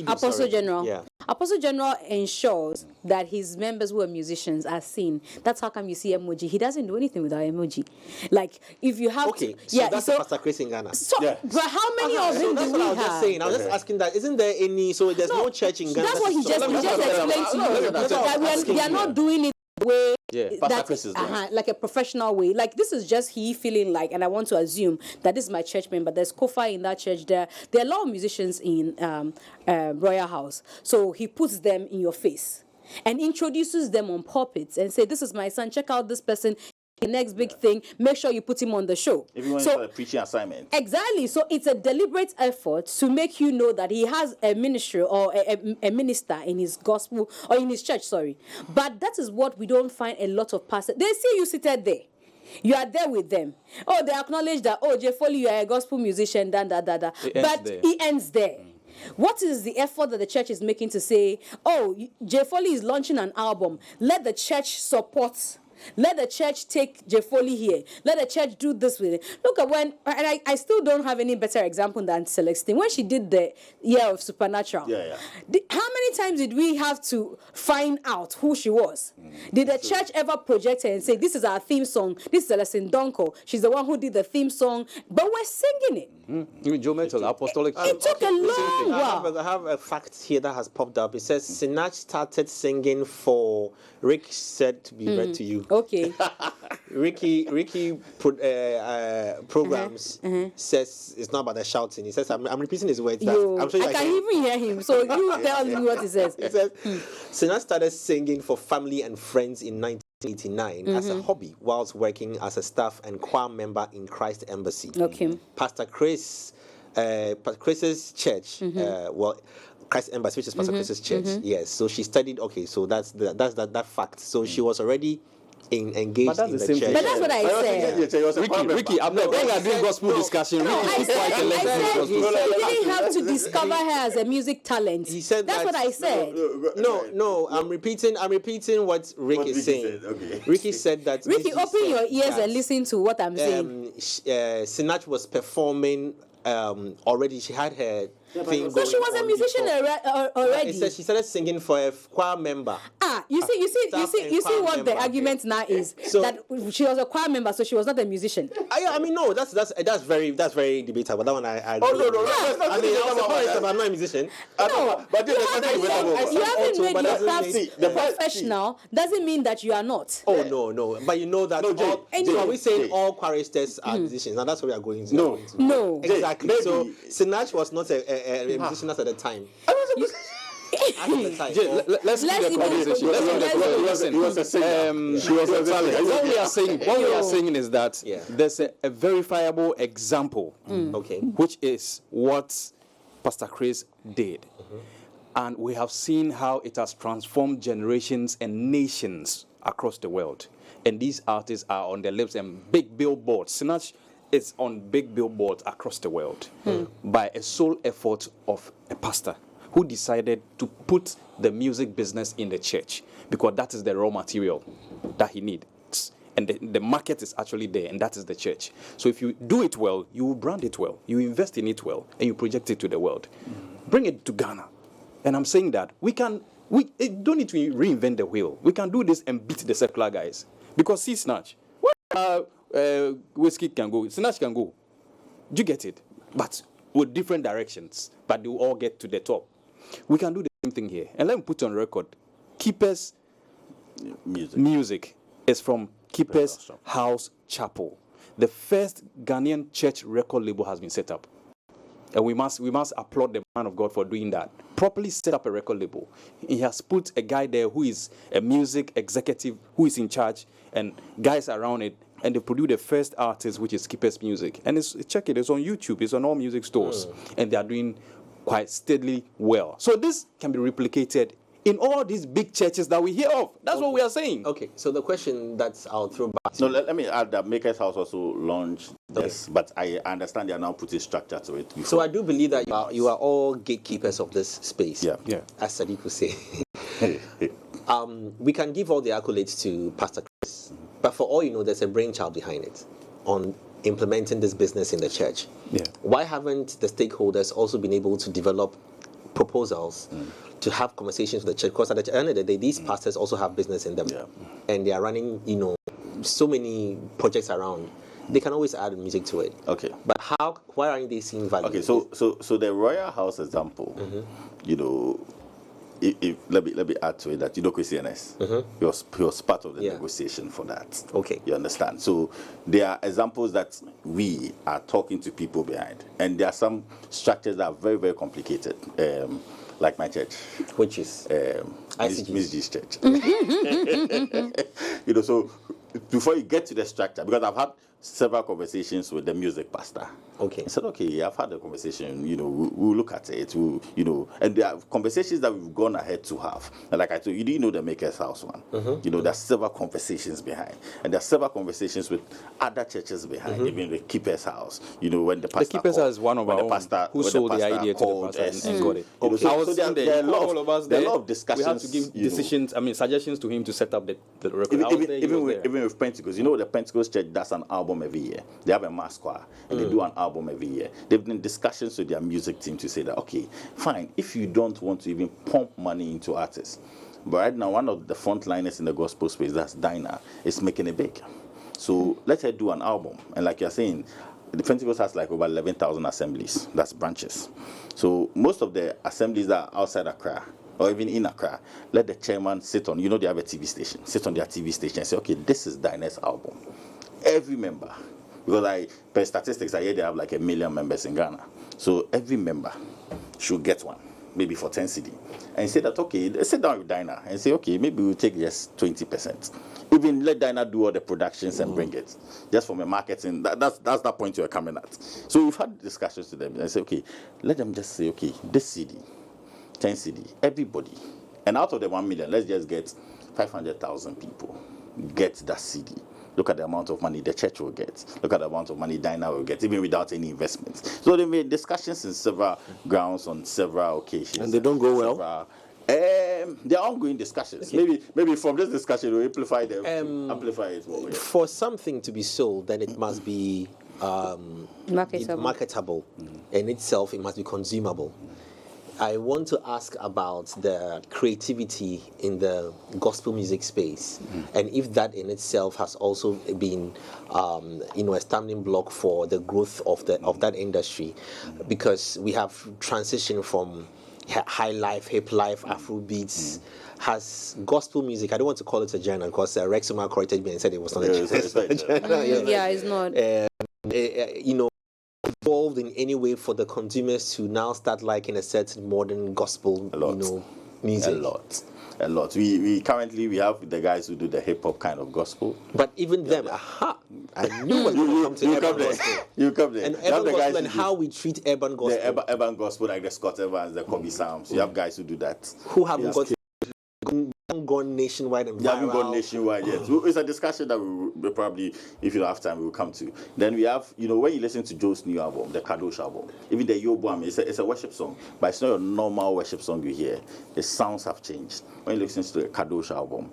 Apostle Sorry. General. Yeah. Apostle General ensures that his members who are musicians are seen. That's how come you see emoji. He doesn't do anything without emoji. Like if you have That's Pastor Chris in Ghana. So, but how many of them that's do what we I was have? just saying. I was just asking that. Isn't there any? So there's no church in Ghana. That's what he just explained to you. That we are not doing it the way that like a professional way. Like this is just he feeling like, and I want to assume that this is my church member. There's Kofa in that church. There are a lot of musicians in Royal House. So he puts them in your face and introduces them on pulpits and say, "This is my son. Check out this person." The next big thing, make sure you put him on the show. Everyone's got a preaching assignment. Exactly. So it's a deliberate effort to make you know that he has a ministry or a minister in his gospel or in his church, sorry. But that is what we don't find a lot of pastors. They see you seated there. You are there with them. Oh, they acknowledge that, Jay Foley, you are a gospel musician, But he ends there. What is the effort that the church is making to say, Jay Foley is launching an album. Let the church support. Let the church take Jay Foley here. Let the church do this with it. Look at and I still don't have any better example than Celestine. When she did the Year of Supernatural, how many times did we have to find out who she was? Did the church ever project her and say, this is our theme song, this is Celestine Donko, she's the one who did the theme song, but we're singing it. Joe Metal, Apostolic. It took a long while. I have a fact here that has popped up. It says Sinach started singing for Rick said to be read to you. Okay. Ricky programs says it's not about the shouting. He says I'm repeating his words. I'm sure I can even hear him. So you tell me what he says. He says Sinach started singing for family and friends in 1989 as a hobby whilst working as a staff and choir member in Christ Embassy. Okay. Pastor Chris's church, Christ Embassy, which is Pastor Chris's church. Yes, so she studied. Okay, so that's that fact. So she was already engaged in the church. But that's what I said. Ricky, I'm not going to do gospel discussion. I said he didn't have to discover her as a music talent. He said that's what I said. No, I'm repeating what Rick is saying. Okay. Ricky said that. Ricky, open your ears and listen to what I'm saying. Sinach was performing already. She had her thing. So she was a musician already. She started singing for a choir member. You see what the argument now is, so, that she was a choir member, so she was not a musician. I mean, no, that's very debatable. That one I agree. I mean, I'm not a musician. No, but you haven't made your craft professional. Doesn't mean that you are not. Oh no, but you know that. Are we saying all choristers are musicians? Now that's what we are going to. No, exactly. So Sinach was not a musician at the time. Let's see the conversation. He was a singer. She was a talent. What we are saying is that there's a verifiable example, which is what Pastor Chris did. And we have seen how it has transformed generations and nations across the world. And these artists are on their lips and big billboards. Sinach is on big billboards across the world by a sole effort of a pastor who decided to put the music business in the church because that is the raw material that he needs. And the market is actually there, and that is the church. So if you do it well, you will brand it well, you invest in it well, and you project it to the world. Bring it to Ghana. And I'm saying that we don't need to reinvent the wheel. We can do this and beat the secular guys. Because see, Snatch, whiskey can go, Sinach can go. Do you get it? But with different directions. But they will all get to the top. We can do the same thing here. And let me put on record. Keeper's music is from Keeper's House Chapel. The first Ghanaian church record label has been set up. And we must applaud the man of God for doing that. Properly set up a record label. He has put a guy there who is a music executive, who is in charge, and guys around it. And they produced the first artist, which is Keeper's Music. And check it, it's on YouTube, it's on all music stores. And they are doing quite steadily well. So this can be replicated in all these big churches that we hear of. That's what we are saying. Okay, so the question that I'll throw back. No, let me add that Maker's House also launched this, but I understand they are now putting structure to it. So I do believe that you are all gatekeepers of this space. Yeah. As Sadiq would say. We can give all the accolades to Pastor Chris, but for all you know, there's a brainchild behind it on implementing this business in the church. Yeah. Why haven't the stakeholders also been able to develop proposals to have conversations with the church? Because at the end of the day, these pastors also have business in them, and they are running, so many projects around. They can always add music to it. Okay. But why aren't they seeing value? Okay, so the Royal House example, let me add to it that CNS, he was part of the negotiation for that. Okay. You understand? So there are examples that we are talking to people behind, and there are some structures that are very, very complicated, like my church. Which is? Miss G's church. So before you get to the structure, because I've had several conversations with the music pastor. Okay. I said, okay, I've had a conversation, we'll look at it, and there are conversations that we've gone ahead to have. And like I told you, know the Maker's House one. There's several conversations behind. And there's several conversations with other churches behind, even the Keeper's House. When the pastor The Keeper's House is one of our own who sold the idea to the pastor and got it. Okay. So there are a lot of discussions. We had to give suggestions to him to set up the record. Even with Pentecost, the Pentecost church does an album every year. They have a mass choir and they do an album every year. They've been in discussions with their music team to say that, okay, fine, if you don't want to even pump money into artists, but right now one of the frontliners in the gospel space, that's Dinah, is making it big. So let her do an album. And like you're saying, the Pentecost has like over 11,000 assemblies. That's branches. So most of the assemblies that are outside Accra or even in Accra, let the chairman sit on, they have a TV station, sit on their TV station and say, okay, this is Dinah's album. Every member, because per statistics, I hear they have like 1 million members in Ghana. So every member should get one, maybe for 10 CD. And say that, okay, sit down with Dinah and say, okay, maybe we'll take just 20%. Even let Dinah do all the productions and bring it. Just from a marketing, that's that point you're coming at. So we've had discussions with them and say, okay, let them just say, okay, this CD, 10 CD, everybody. And out of the 1 million, let's just get 500,000 people get that CD. Look at the amount of money the church will get. Look at the amount of money Dinah will get, even without any investments. So they made discussions in several grounds on several occasions. And they don't go well? They're ongoing discussions. Maybe from this discussion we'll amplify them. Amplify it more. Yeah. For something to be sold, then it must be marketable. In itself, it must be consumable. I want to ask about the creativity in the gospel music space, and if that in itself has also been, a stumbling block for the growth of that industry, because we have transitioned from high life, hip life, Afro beats. Has gospel music? I don't want to call it a genre because Rex Omar corrected me and said it was not a genre. It's not. Evolved in any way for the consumers to now start liking a certain modern gospel, music? A lot. We currently have the guys who do the hip hop kind of gospel. But even them, I knew when you come to urban gospel. You come there. And urban gospel and how we treat urban gospel. The urban gospel, like the Scott Evans, the Kobe Psalms. You have guys who do that. Who haven't gone nationwide and viral. They haven't gone nationwide yet. So it's a discussion that we'll probably, if you don't have time, we'll come to. Then we have, when you listen to Joe's new album, the Kadosh album, even the Yobo, it's a worship song, but it's not your normal worship song you hear. The sounds have changed. When you listen to the Kadosh album,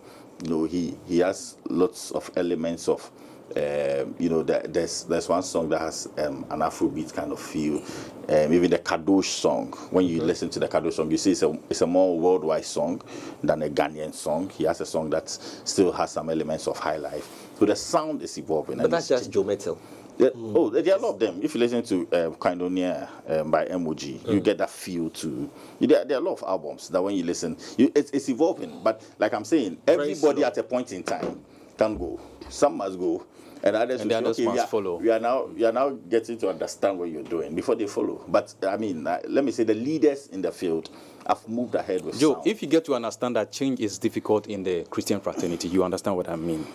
he has lots of elements of, there's one song that has an Afrobeat kind of feel. Even the Kadosh song, when you listen to the Kadosh song, you see it's a more worldwide song than a Ghanaian song. He has a song that still has some elements of high life. So the sound is evolving. But that's just Joe Metal. There are a lot of them. If you listen to Koinonia by MOG, you get that feel too. There are a lot of albums that when you listen, it's evolving. But like I'm saying, everybody at a point in time can go. Some must go. And others must follow. We are now getting to understand what you're doing before they follow. But let me say the leaders in the field have moved ahead with Joe, sound. if you get to understand that change is difficult in the Christian fraternity, you understand what I mean.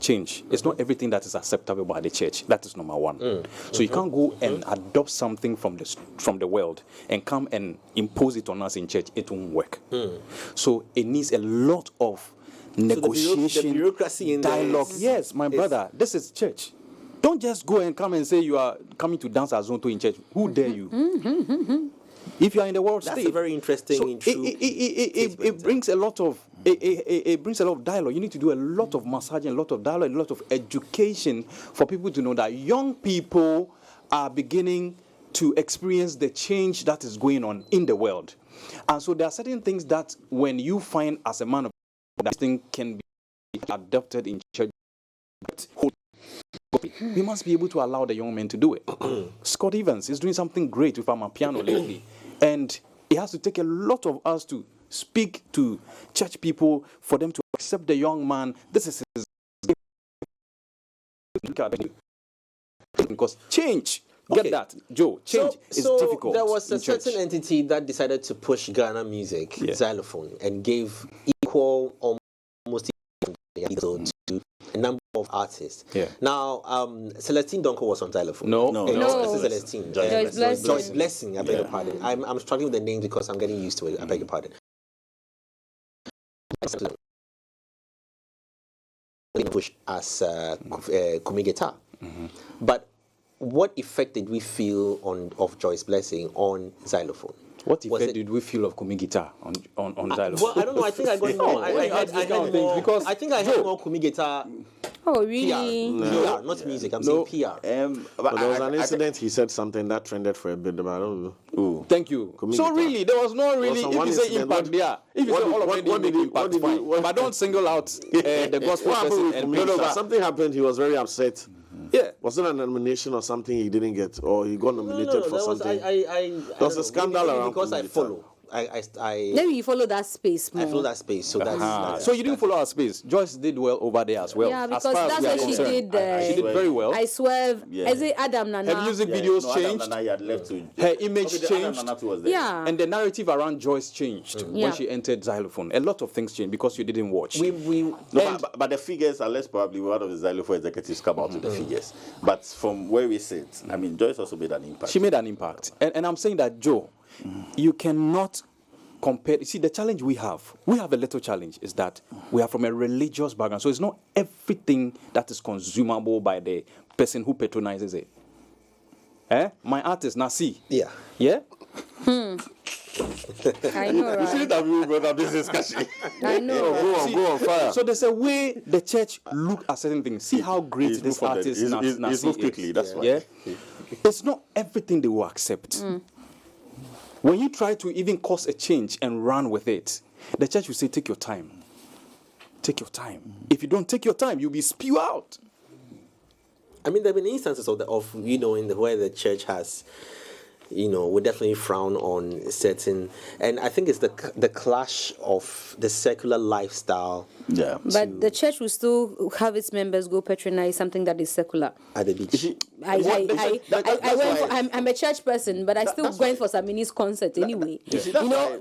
change. It's not everything that is acceptable by the church. That is number one. So you can't go and adopt something from the world and come and impose it on us in church. It won't work. So it needs a lot of negotiation, the bureaucracy in dialogue. Yes, my brother, this is church. Don't just go and come and say you are coming to dance as Zonto in church. Who dare you? If you are in the world, that's a very interesting. So it brings a lot of it brings a lot of dialogue. You need to do a lot of massaging, a lot of dialogue, a lot of education for people to know that young people are beginning to experience the change that is going on in the world. And so there are certain things that when you find as a man of God, that thing can be adopted in church. We must be able to allow the young men to do it. Scott Evans is doing something great with our piano lately. And it has to take a lot of us to speak to church people for them to accept the young man. This is his. Because change, get that, Joe, change is difficult. There was a certain church. entity that decided to push Ghana music, xylophone, and gave equal, almost equal to a number of artists. Now, Celestine Donko was on xylophone. No. This is Celestine. Joyce Blessing. I beg your pardon. I'm struggling with the names because I'm getting used to it. I beg your pardon. Push as Kumi guitar, but what effect did we feel of Joyce Blessing on xylophone? What effect did we feel of Kumi guitar on xylophone? Well, I don't know. I think I got more. I think I heard more Kumi guitar. Oh, really? PR, not music. I'm saying PR. But there was an incident. He said something that trended for a bit, but I don't know. Ooh. Thank you. Kumi So guitar. really, there was no really. If you say impact there, if you say all of it, what did he- impact, what fine. But don't single out the gospel What happened person with and Kumi build guitar? over. Something happened. He was very upset. Yeah. Was it a nomination or something he didn't get, or he got nominated for something? There was a scandal around because I Kumi guitar. follow. Maybe you follow that space more. I follow that space. So that's So you didn't follow our space. Joyce did well over there as well. Yeah, As because far as that's we are what she concerned. did. She did very well. I swerve. Yeah. Is it Adam Nana? Her music videos changed. Her image changed. Yeah. And the narrative around Joyce changed Yeah. when she entered xylophone. A lot of things changed because you didn't watch. But the figures, unless probably one of the xylophone executives come out with the figures. But from where we sit, I mean, Joyce also made an impact. She made an impact. And I'm saying that, Joe, you cannot compare. You see, the challenge we have a little challenge, is that we are from a religious background. So it's not everything that is consumable by the person who patronizes it. My artist, Nasi. Yeah. Yeah? I know, right? shouldn't have even brought up this discussion. I know. Right? Go on fire. So there's a way the church look at certain things. See how great this artist He's Nasi moved is. quickly, that's why. Yeah? It's not everything they will accept. When you try to even cause a change and run with it, the church will say, take your time. Take your time. If you don't take your time, you'll be spewed out. I mean, there have been instances of where the church has, we definitely frown on certain, and I think it's the clash of the secular lifestyle. Yeah. But the church will still have its members go patronize something that is secular. At the beach. I'm a church person, but I still went for some Saminis concert anyway.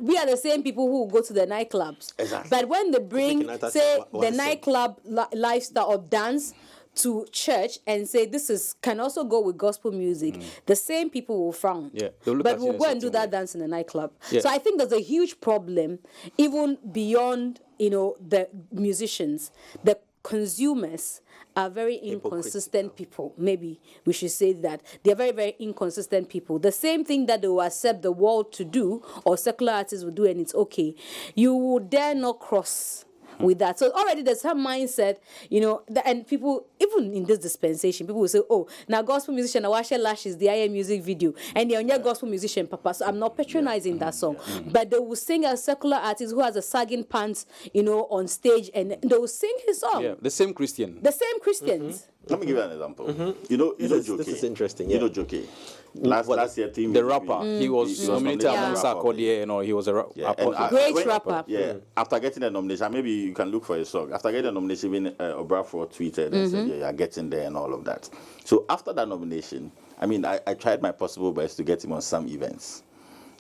We are the same people who go to the nightclubs. Exactly. But when they bring, say, what the I said. nightclub lifestyle of dance to church and say this can also go with gospel music, the same people will frown. Yeah, they'll look but at you we'll in go a and do certain that way. dance in a nightclub. Yeah. So I think there's a huge problem, even beyond the musicians, the consumers are very inconsistent people. Maybe we should say that they're very, very inconsistent people. The same thing that they will accept the world to do, or secular artists will do, and it's okay. You will dare not cross with that. So already there's some mindset, and people, even in this dispensation, people will say, oh, now gospel musician, I watch Lashes, the IM music video, and they're gospel musician, Papa, so I'm not patronizing that song. But they will sing a secular artist who has a sagging pants, on stage, and they will sing his song. Yeah, the same Christian. The same Christians. Let me give you an example. You know Joke. This is interesting. You Yeah. know Joke. Last year, team The rapper. He was nominated nominated among as rapper. Sarkodie, he was a rapper. Great rapper. Yeah. After getting the nomination, maybe you can look for a song. After getting the nomination, even Obrafour tweeted and said, you're getting there and all of that. So after that nomination, I mean, I tried my possible best to get him on some events.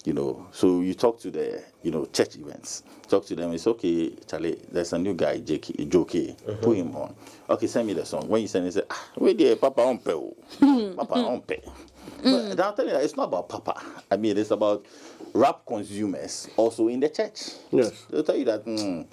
You know, so you talk to the, you know, church events. Talk to them. It's okay, Charlie. There's a new guy, Joe K. Put him on. Okay, send me the song. When you send it, say, wait there, Papa on pay. Papa on pay. But I'll tell you, it's not about Papa. I mean, it's about rap consumers also in the church. Yes. They'll tell you that. And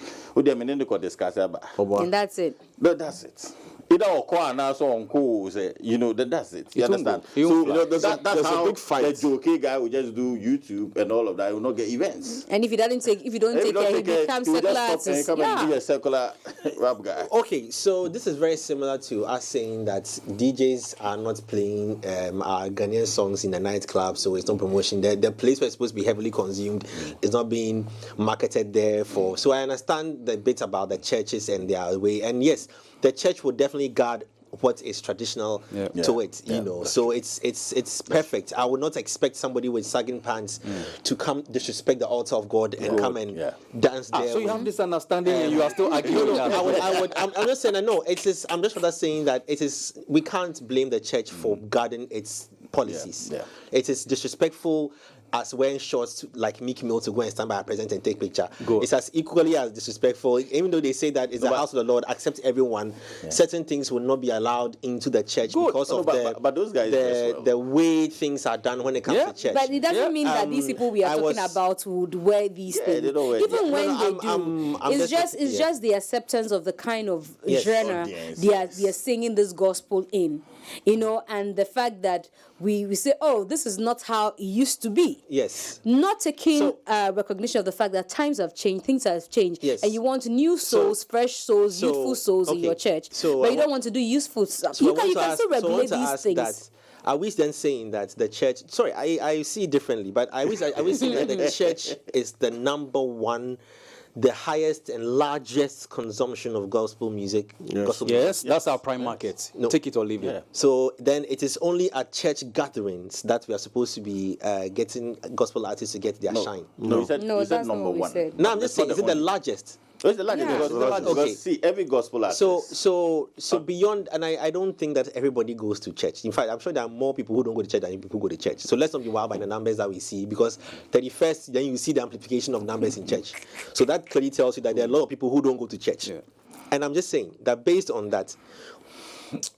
that's it. But that's it. Either or now so uncle say, you know, that's it. You understand? So You know, there's that's a how big fight. the Joke guy will just do YouTube and all of that. He will not get events. And if you don't take care, he becomes he a class. and come and be a secular rap guy. Okay, so this is very similar to us saying that DJs are not playing our Ghanaian songs in a nightclub, so it's no promotion. The place where it's supposed to be heavily consumed is not being marketed there for. So I understand the bit about the churches and their way, and yes, the church will definitely guard what is traditional to it, you know. So it's perfect. I would not expect somebody with sagging pants to come disrespect the altar of God and come and dance there. So you have this understanding and you are still arguing. I'm just saying that no, it is. I'm just rather saying that it is. We can't blame the church for guarding its policies. It is disrespectful as wearing shorts like Mickey Mill to go and stand by a president and take picture. It's as equally as disrespectful. Even though they say that it's the house of the Lord, accept everyone. Certain things will not be allowed into the church because of but those guys the way things are done when it comes to church. But it doesn't mean that these people we are talking about would wear these things. They don't wear Even when they do, it's just the acceptance of the kind of genre they are singing this gospel in. You know, and the fact that we say, oh, this is not how it used to be. Yes. Not taking recognition of the fact that times have changed, things have changed, and you want new souls, fresh souls, youthful souls in your church, but you don't want to do useful stuff. So you can still regulate these things. Are we then saying that the church? Sorry, I see it differently, but are we saying that the church is the number one, the highest and largest consumption of gospel music? Yes, that's our prime market. No. Take it or leave it. So then it is only at church gatherings that we are supposed to be getting gospel artists to get their shine. No, you said number one. No, I'm just saying, is it the largest? Oh, it's the largest. Because see, every gospel artist. So beyond, and I don't think that everybody goes to church. In fact, I'm sure there are more people who don't go to church than people who go to church. So let's not be wild by the numbers that we see, because 31st, then you see the amplification of numbers in church. So that clearly tells you that there are a lot of people who don't go to church. And I'm just saying that based on that,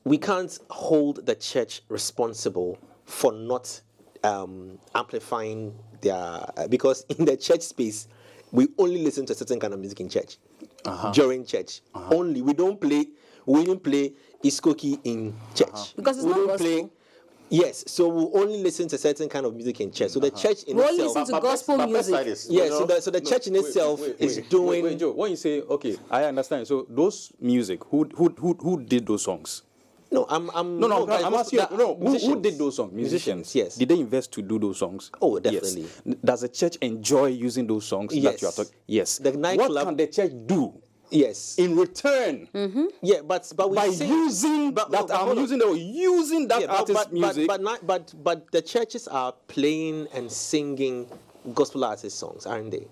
we can't hold the church responsible for not amplifying their, because in the church space, we only listen to a certain kind of music in church. During church. Only. We don't play Iskoki in church. Because it's not gospel. Yes, so we only listen to certain kind of music in church. So the church in we itself... only listen to gospel music. So the church in itself is doing... Wait, Joe, when you say, okay, I understand. So those music, who did those songs? No, I'm asking you. Who did those songs? Musicians. Yes. Did they invest to do those songs? Oh, definitely. Yes. Does the church enjoy using those songs that you are talking? Yes. The nightclub. What can the church do? Yes. In return, yeah, but we by using that artist's music. But the churches are playing and singing gospel artist songs, aren't they?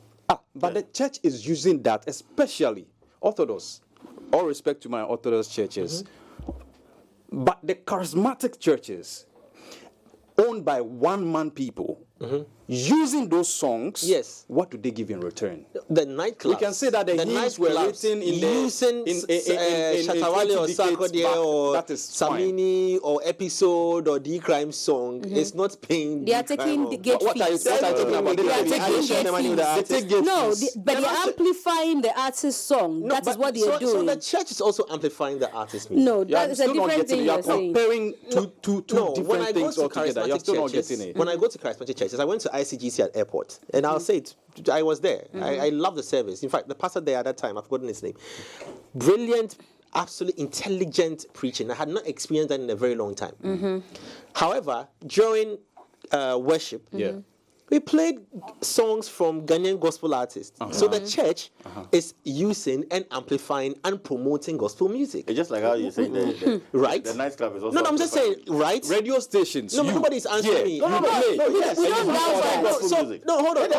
But the church is using that, especially Orthodox. All respect to my Orthodox churches. But the charismatic churches, owned by one-man people, using those songs, what do they give in return? The nightclubs. We can say that the hymns were written in Shatawale or Sarkodie or Samini or Episode or D Crime song. It's not paying. They are taking the gate fees. What are you talking about? They are taking gate fees. No, but they are amplifying the artist's song. That is what they are doing. So the church is also amplifying the artist's music. No, that is a different thing you're saying. You are comparing two different things altogether. You're still not getting it. When I go to charismatic churches, I went to ICGC at airport, and I'll say it, I was there. I love the service. In fact, the pastor there at that time, I've forgotten his name. Brilliant, absolutely intelligent preaching. I had not experienced that in a very long time. However, during worship, we played songs from Ghanaian gospel artists. So the church is using and amplifying and promoting gospel music. It's just like how you say right? The nightclub is also... No, I'm just saying, right? Radio stations. No, nobody's answering me. No, yes. We don't dance. No, hold on.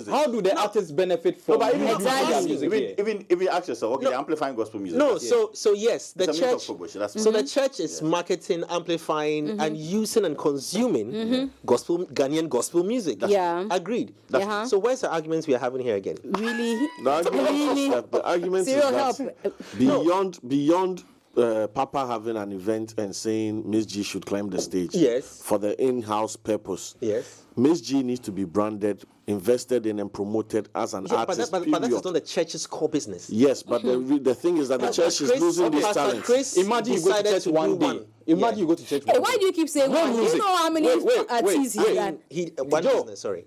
How do the artists benefit from music? Even if you ask yourself, okay, they're amplifying gospel music. No, so yes, the church... So the church is marketing, amplifying, and using and consuming Ghanaian gospel music. music. Yeah. Agreed. Uh-huh. So where's the arguments we are having here again? Really? The argument is Serial that help. beyond Papa having an event and saying Miss G should climb the stage. Yes. For the in-house purpose. Yes. Miss G needs to be branded, invested in, and promoted as an artist. But that is not the church's core business. Yes, but the thing is that the church is losing this talent. Chris Imagine you go to decided church to one do day. one. Imagine you go to church Hey, one why day. do you keep saying No one? Do you music. know how many artists he had? One Joe, business, sorry.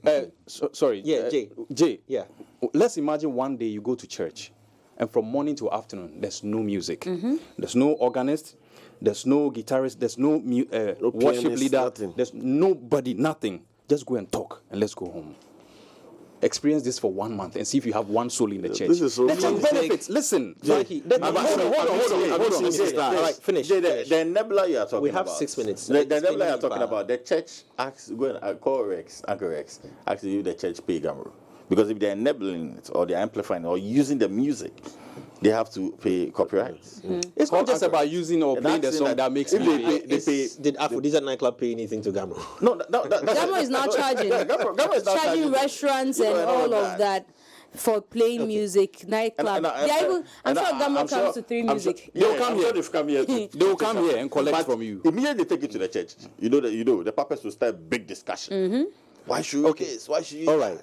Sorry. Yeah, Jay. Jay. Yeah. Let's imagine one day you go to church, and from morning to afternoon, there's no music. There's no organist. There's no guitarist. There's no worship pianist, leader. nothing. There's nobody. Nothing. Just go and talk, and let's go home. Experience this for 1 month and see if you have one soul in the church. This is so the church benefits. Listen, Frankie, hold on. Finish. The nebula you are talking about. We have 6 minutes. The nebula you are Explain talking it, about. The church asks, go and call Rex, Uncle Rex, asks if the church pay Gamro. Because if they're enabling it or they're amplifying or using the music, they have to pay copyrights. it's not just about using or playing the song that makes if me they pay. Did Aphrodisiac nightclub pay anything to Gamro? No, Gamma is now charging. Gamma is now Charging restaurants and all of that for playing music, nightclub. I'm sure Gamma comes to 3 Music. They'll come here. They've come here. They will come here and collect from you. Immediately they take it to the church. The purpose will start big discussion. Why should you this? Why should you? All right.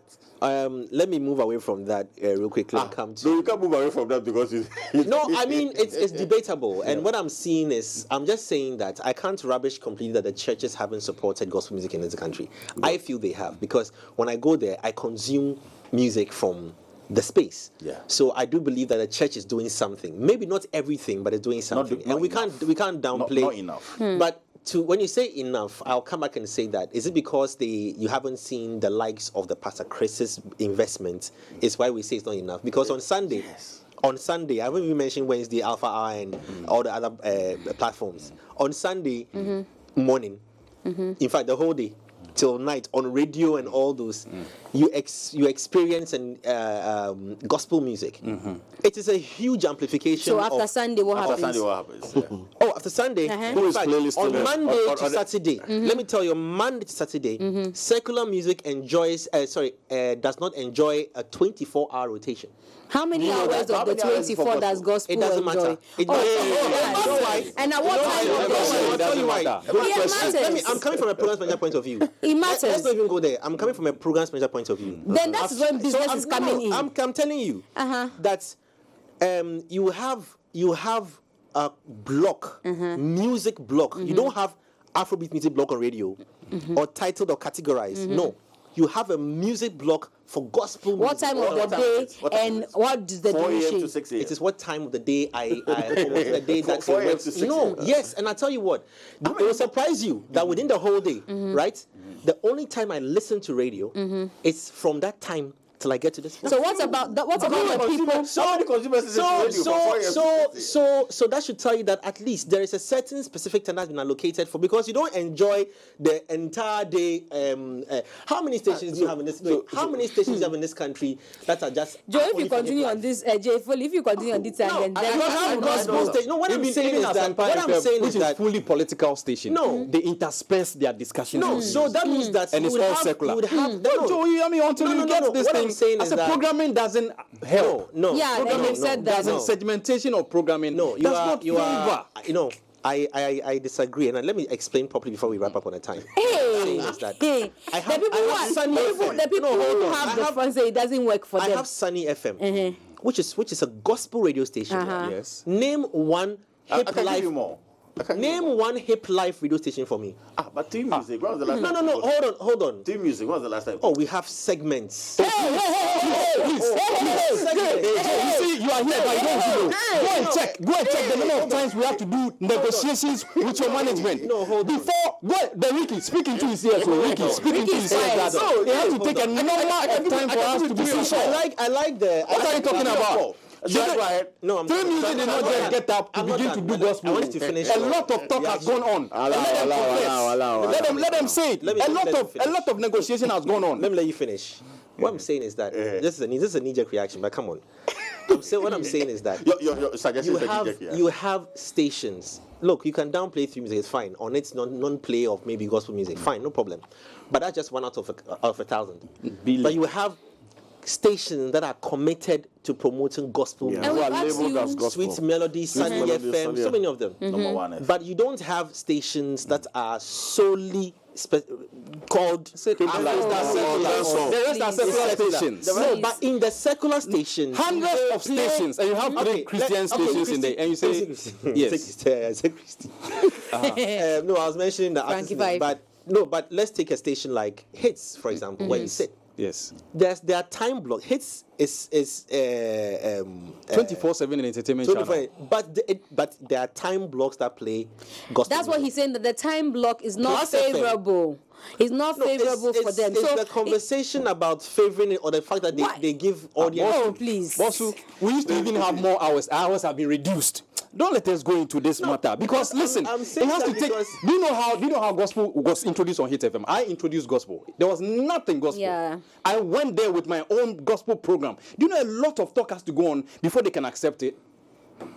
Let me move away from that real quickly and come to. No, you can't move away from that because No, I mean it's debatable, and what I'm seeing is I'm just saying that I can't rubbish completely that the churches haven't supported gospel music in this country. I feel they have, because when I go there, I consume music from the space. Yeah. So I do believe that the church is doing something. Maybe not everything, but it's doing something, and we can't downplay. Not enough. But when you say enough, I'll come back and say that. Is it because you haven't seen the likes of the Pastor Chris's investment? Is why we say it's not enough? Because on Sunday, I haven't even mentioned Wednesday, Alpha I, and all the other platforms. On Sunday morning, in fact, the whole day till night on radio and all those, you experience gospel music. It is a huge amplification. So after Sunday, what happens? After Sunday, what happens? Yeah. Oh, after Sunday, Who is playlist on today? Monday to Saturday. Let me tell you, Monday to Saturday, secular music does not enjoy a 24-hour rotation. How many hours of the 24 does gospel It doesn't enjoy? matter. It doesn't. And at what time of the I'll tell you why. It matters. I'm coming from a program manager point of view. It matters. Let's not even go there. I'm coming from a program manager point of view. Then that's when business is coming in. I'm telling you that you have a block, music block. You don't have Afrobeat music block on radio or titled or categorized. No. You have a music block for gospel music. What time of the day and what does the 4 a.m. to duration? 6 a.m. It is what time of the day the day that 4 a.m. to 6 No, a.m. yes, and I tell you what, it will surprise you that within the whole day, right? The only time I listen to radio is from that time till I get to this. So what about the people? So many consumers listen to radio for 4 a.m. So that should tell you that at least there is a certain specific time that's been allocated for, because you don't enjoy the entire day. How many stations do you have in this? How many stations do you have in this country that are just? Joe, if you continue on this, Jay, if you continue on this tangent, then what I'm saying is which is that fully political station. No. They intersperse their discussions. no. So that means that And you it's would all have, secular. You would have, No, Joe, until you get this what thing, I'm saying as is a that programming doesn't help. No. Yeah, then you said that. Doesn't segmentation of programming. No, does not favor. I disagree, and let me explain properly before we wrap up on the time. Hey, that hey. I have- the people, I have Sunny FM. the people No, hold who on. have I the have- phone say it doesn't work for I them. have Sunny FM, which is a gospel radio station. Yes. Name one I hip can give life. you more. I can give you Name more. one hip life radio station for me. But team music. When was the last time? No. Hold on. Team music. When was the last time? Oh, we have segments. You see, you are here, but you don't know. Go and check the number of times we have to do negotiations with your management. No, hold on. Ricky speaking to his ears. Ricky speaking to his ears. So They have to take a number of time for us to be sure. I like the. What are you talking about? No, I'm Three music did not just get up to I'm not begin to done. do gospel. I want you to finish. A lot of talk has gone on. Let them say it. A lot of negotiation has gone on. Let me let you finish. What I'm saying is that this is a knee-jerk reaction, but come on. What I'm saying is that Your suggestion you have stations. Look, you can downplay through music, it's fine. On its non-play of maybe gospel music, fine, no problem. But that's just one out of 1,000. But you have stations that are committed to promoting gospel music. Who are labeled as gospel. Sweet Melody, Sunny FM, so many of them. Number one. But you don't have stations that are solely called There are secular stations. No, but in the secular stations, Hundreds of stations, and you have three Christian stations in there, and you say, yes. No, I was mentioning the artist name, but let's take a station like Hits, for example, where you sit. Yes. There are time blocks. Hits is 24/7 entertainment channel. But there are time blocks that play gospel. That's what music. he's saying, that the time block is not Plus FM. favorable. It's not favorable for them. It's So the conversation about favoring it or the fact that they give audience. Oh, please. Bosu, we used to even have more hours. Hours have been reduced. Don't let us go into this matter because listen, I'm it saying has to that take. because- Do you know how gospel was introduced on Hit FM? I introduced gospel. There was nothing gospel. Yeah. I went there with my own gospel program. Do you know a lot of talk has to go on before they can accept it?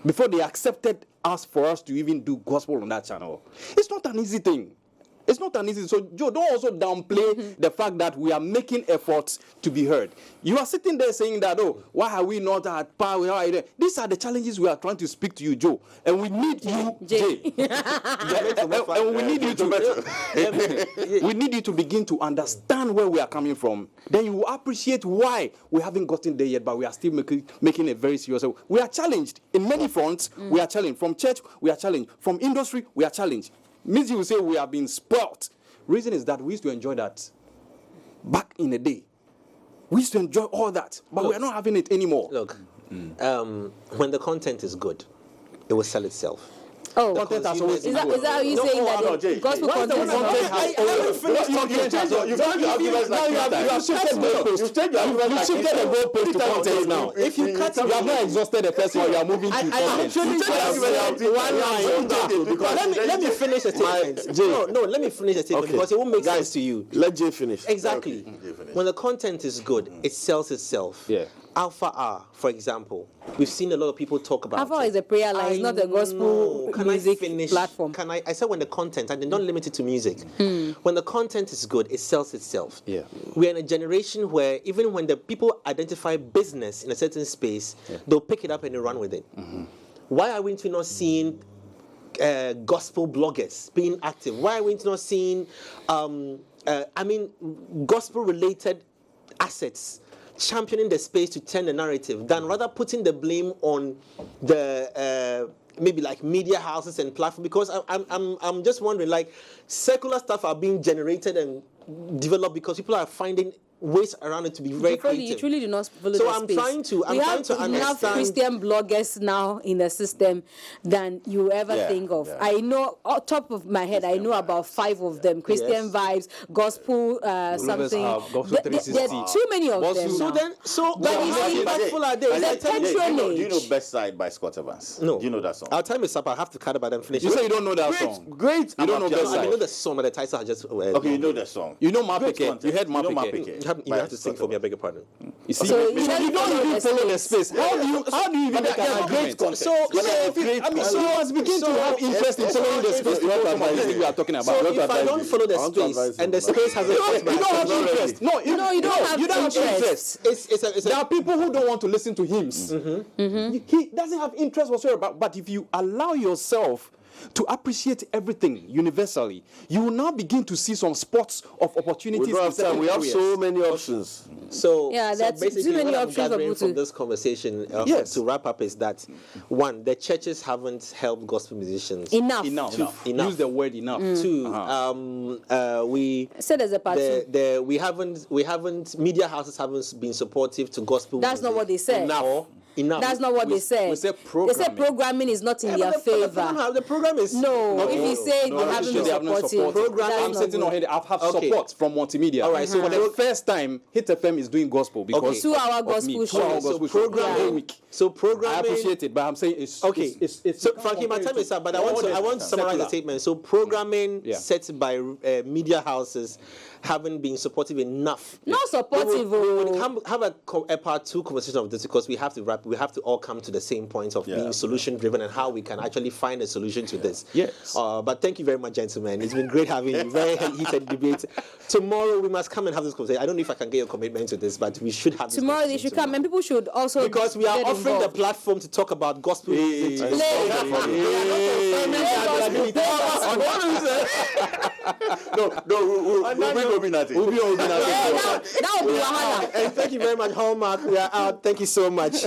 Before they accepted us for us to even do gospel on that channel. It's not an easy thing. It's not an easy. So, Joe, don't also downplay the fact that we are making efforts to be heard. You are sitting there saying that, oh, why are we not at par? These are the challenges we are trying to speak to you, Joe. And we need you, Jay. And we need you to we need you to begin to understand where we are coming from. Then you will appreciate why we haven't gotten there yet, but we are still making it very serious. So we are challenged in many fronts. We are challenged from church. We are challenged from industry. We are challenged. Means you will say we have been spoilt. Reason is that we used to enjoy that back in the day. We used to enjoy all that, but we are not having it anymore. Look, when the content is good, it will sell itself. Oh, Content has always is that how you No, saying hold that on, Jay, the gospel Jay. content is not? You changed your arguments like You have shifted the goalpost. You changed your arguments You like shifted the goalpost to content now. If you cut You have not exhausted the first one. You are moving to content. Let me finish the statement. No, let me finish the statement because it won't make sense to you. Let Jay finish. Exactly. When the content is good, it sells itself. Yeah. Alpha R, for example, we've seen a lot of people talk about Alpha it. is a prayer line, it's not a gospel music platform. I said when the content, and don't limit it to music. When the content is good, it sells itself. Yeah. We're in a generation where even when the people identify business in a certain space, they'll pick it up and they run with it. Why are we not seeing gospel bloggers being active? Why are we not seeing, gospel-related assets championing the space to turn the narrative than rather putting the blame on the maybe like media houses and platforms? Because I'm just wondering, like, secular stuff are being generated and developed because people are finding ways around it to be very creative. You truly do not follow So the I'm space. trying to We have enough Christian bloggers now in the system than you ever think of. Yeah. I know, off top of my head, I know about 5 of them. Christian Vibes, Gospel something. Gospel There are too many of them So now. then, But how you see, impactful are they? the Do you know Best Side by Scott Evans? No. Do you know that song? Our time is up. I have to cut about and finish. You say you don't know that song. Great. You don't know Best I Side. know the song, but the title I just. Okay, you know the song. You know Great Mapike. content. You heard You know Mapike. You have to sing for me. I beg your pardon. You see, So you you don't even follow the space. How do you even make an argument? You must begin to have interest in following the space to talk about this thing we are talking about. So if I don't follow the space and the space has a You don't have interest. No, you don't have interest. There are people who don't want to listen to hymns. He doesn't have interest whatsoever. But if you allow yourself to appreciate everything universally, you will now begin to see some spots of opportunities. We don't have time. We have so many options. So, Yeah, that's too basically many what I'm options for gathering people from to- this conversation Yes. to wrap up is that, one, the churches haven't helped gospel musicians. Enough. Enough. Enough. Use the word enough. Two, we Said as a party. we haven't media houses haven't been supportive to gospel That's not music. what they said. Enough. That's not what they said. we said They said programming is not in their favor. The program is No, if you say they haven't been They have not supportive, supported. that's I'm not sitting on good. here. I've had Okay. support from multimedia. All right, so for the first time, Hit FM is doing gospel because Okay. 2 hour of me. gospel 2 hour show. So gospel show programming- every week. So I programming. appreciate it, but I'm saying it's Okay. It's So Frankie, my time is up, but I want to summarize the statement. So programming Yeah. set by media houses haven't been supportive enough. Not supportive. We would have a part 2 conversation of this because we have to wrap but we have to all come to the same point of being solution driven and how we can actually find a solution to this. Yes. But thank you very much, gentlemen. It's been great having you. Very heated debate. Tomorrow we must come and have this conversation. I don't know if I can get your commitment to this, but we should have this Tomorrow they should come, and people should also because we are get offering involved. the platform to talk about gospel music. No, we'll bring Obinati. We'll be Obinati. That would be Wahala. And thank you very much, Hallmark. We are out. Thank you so much.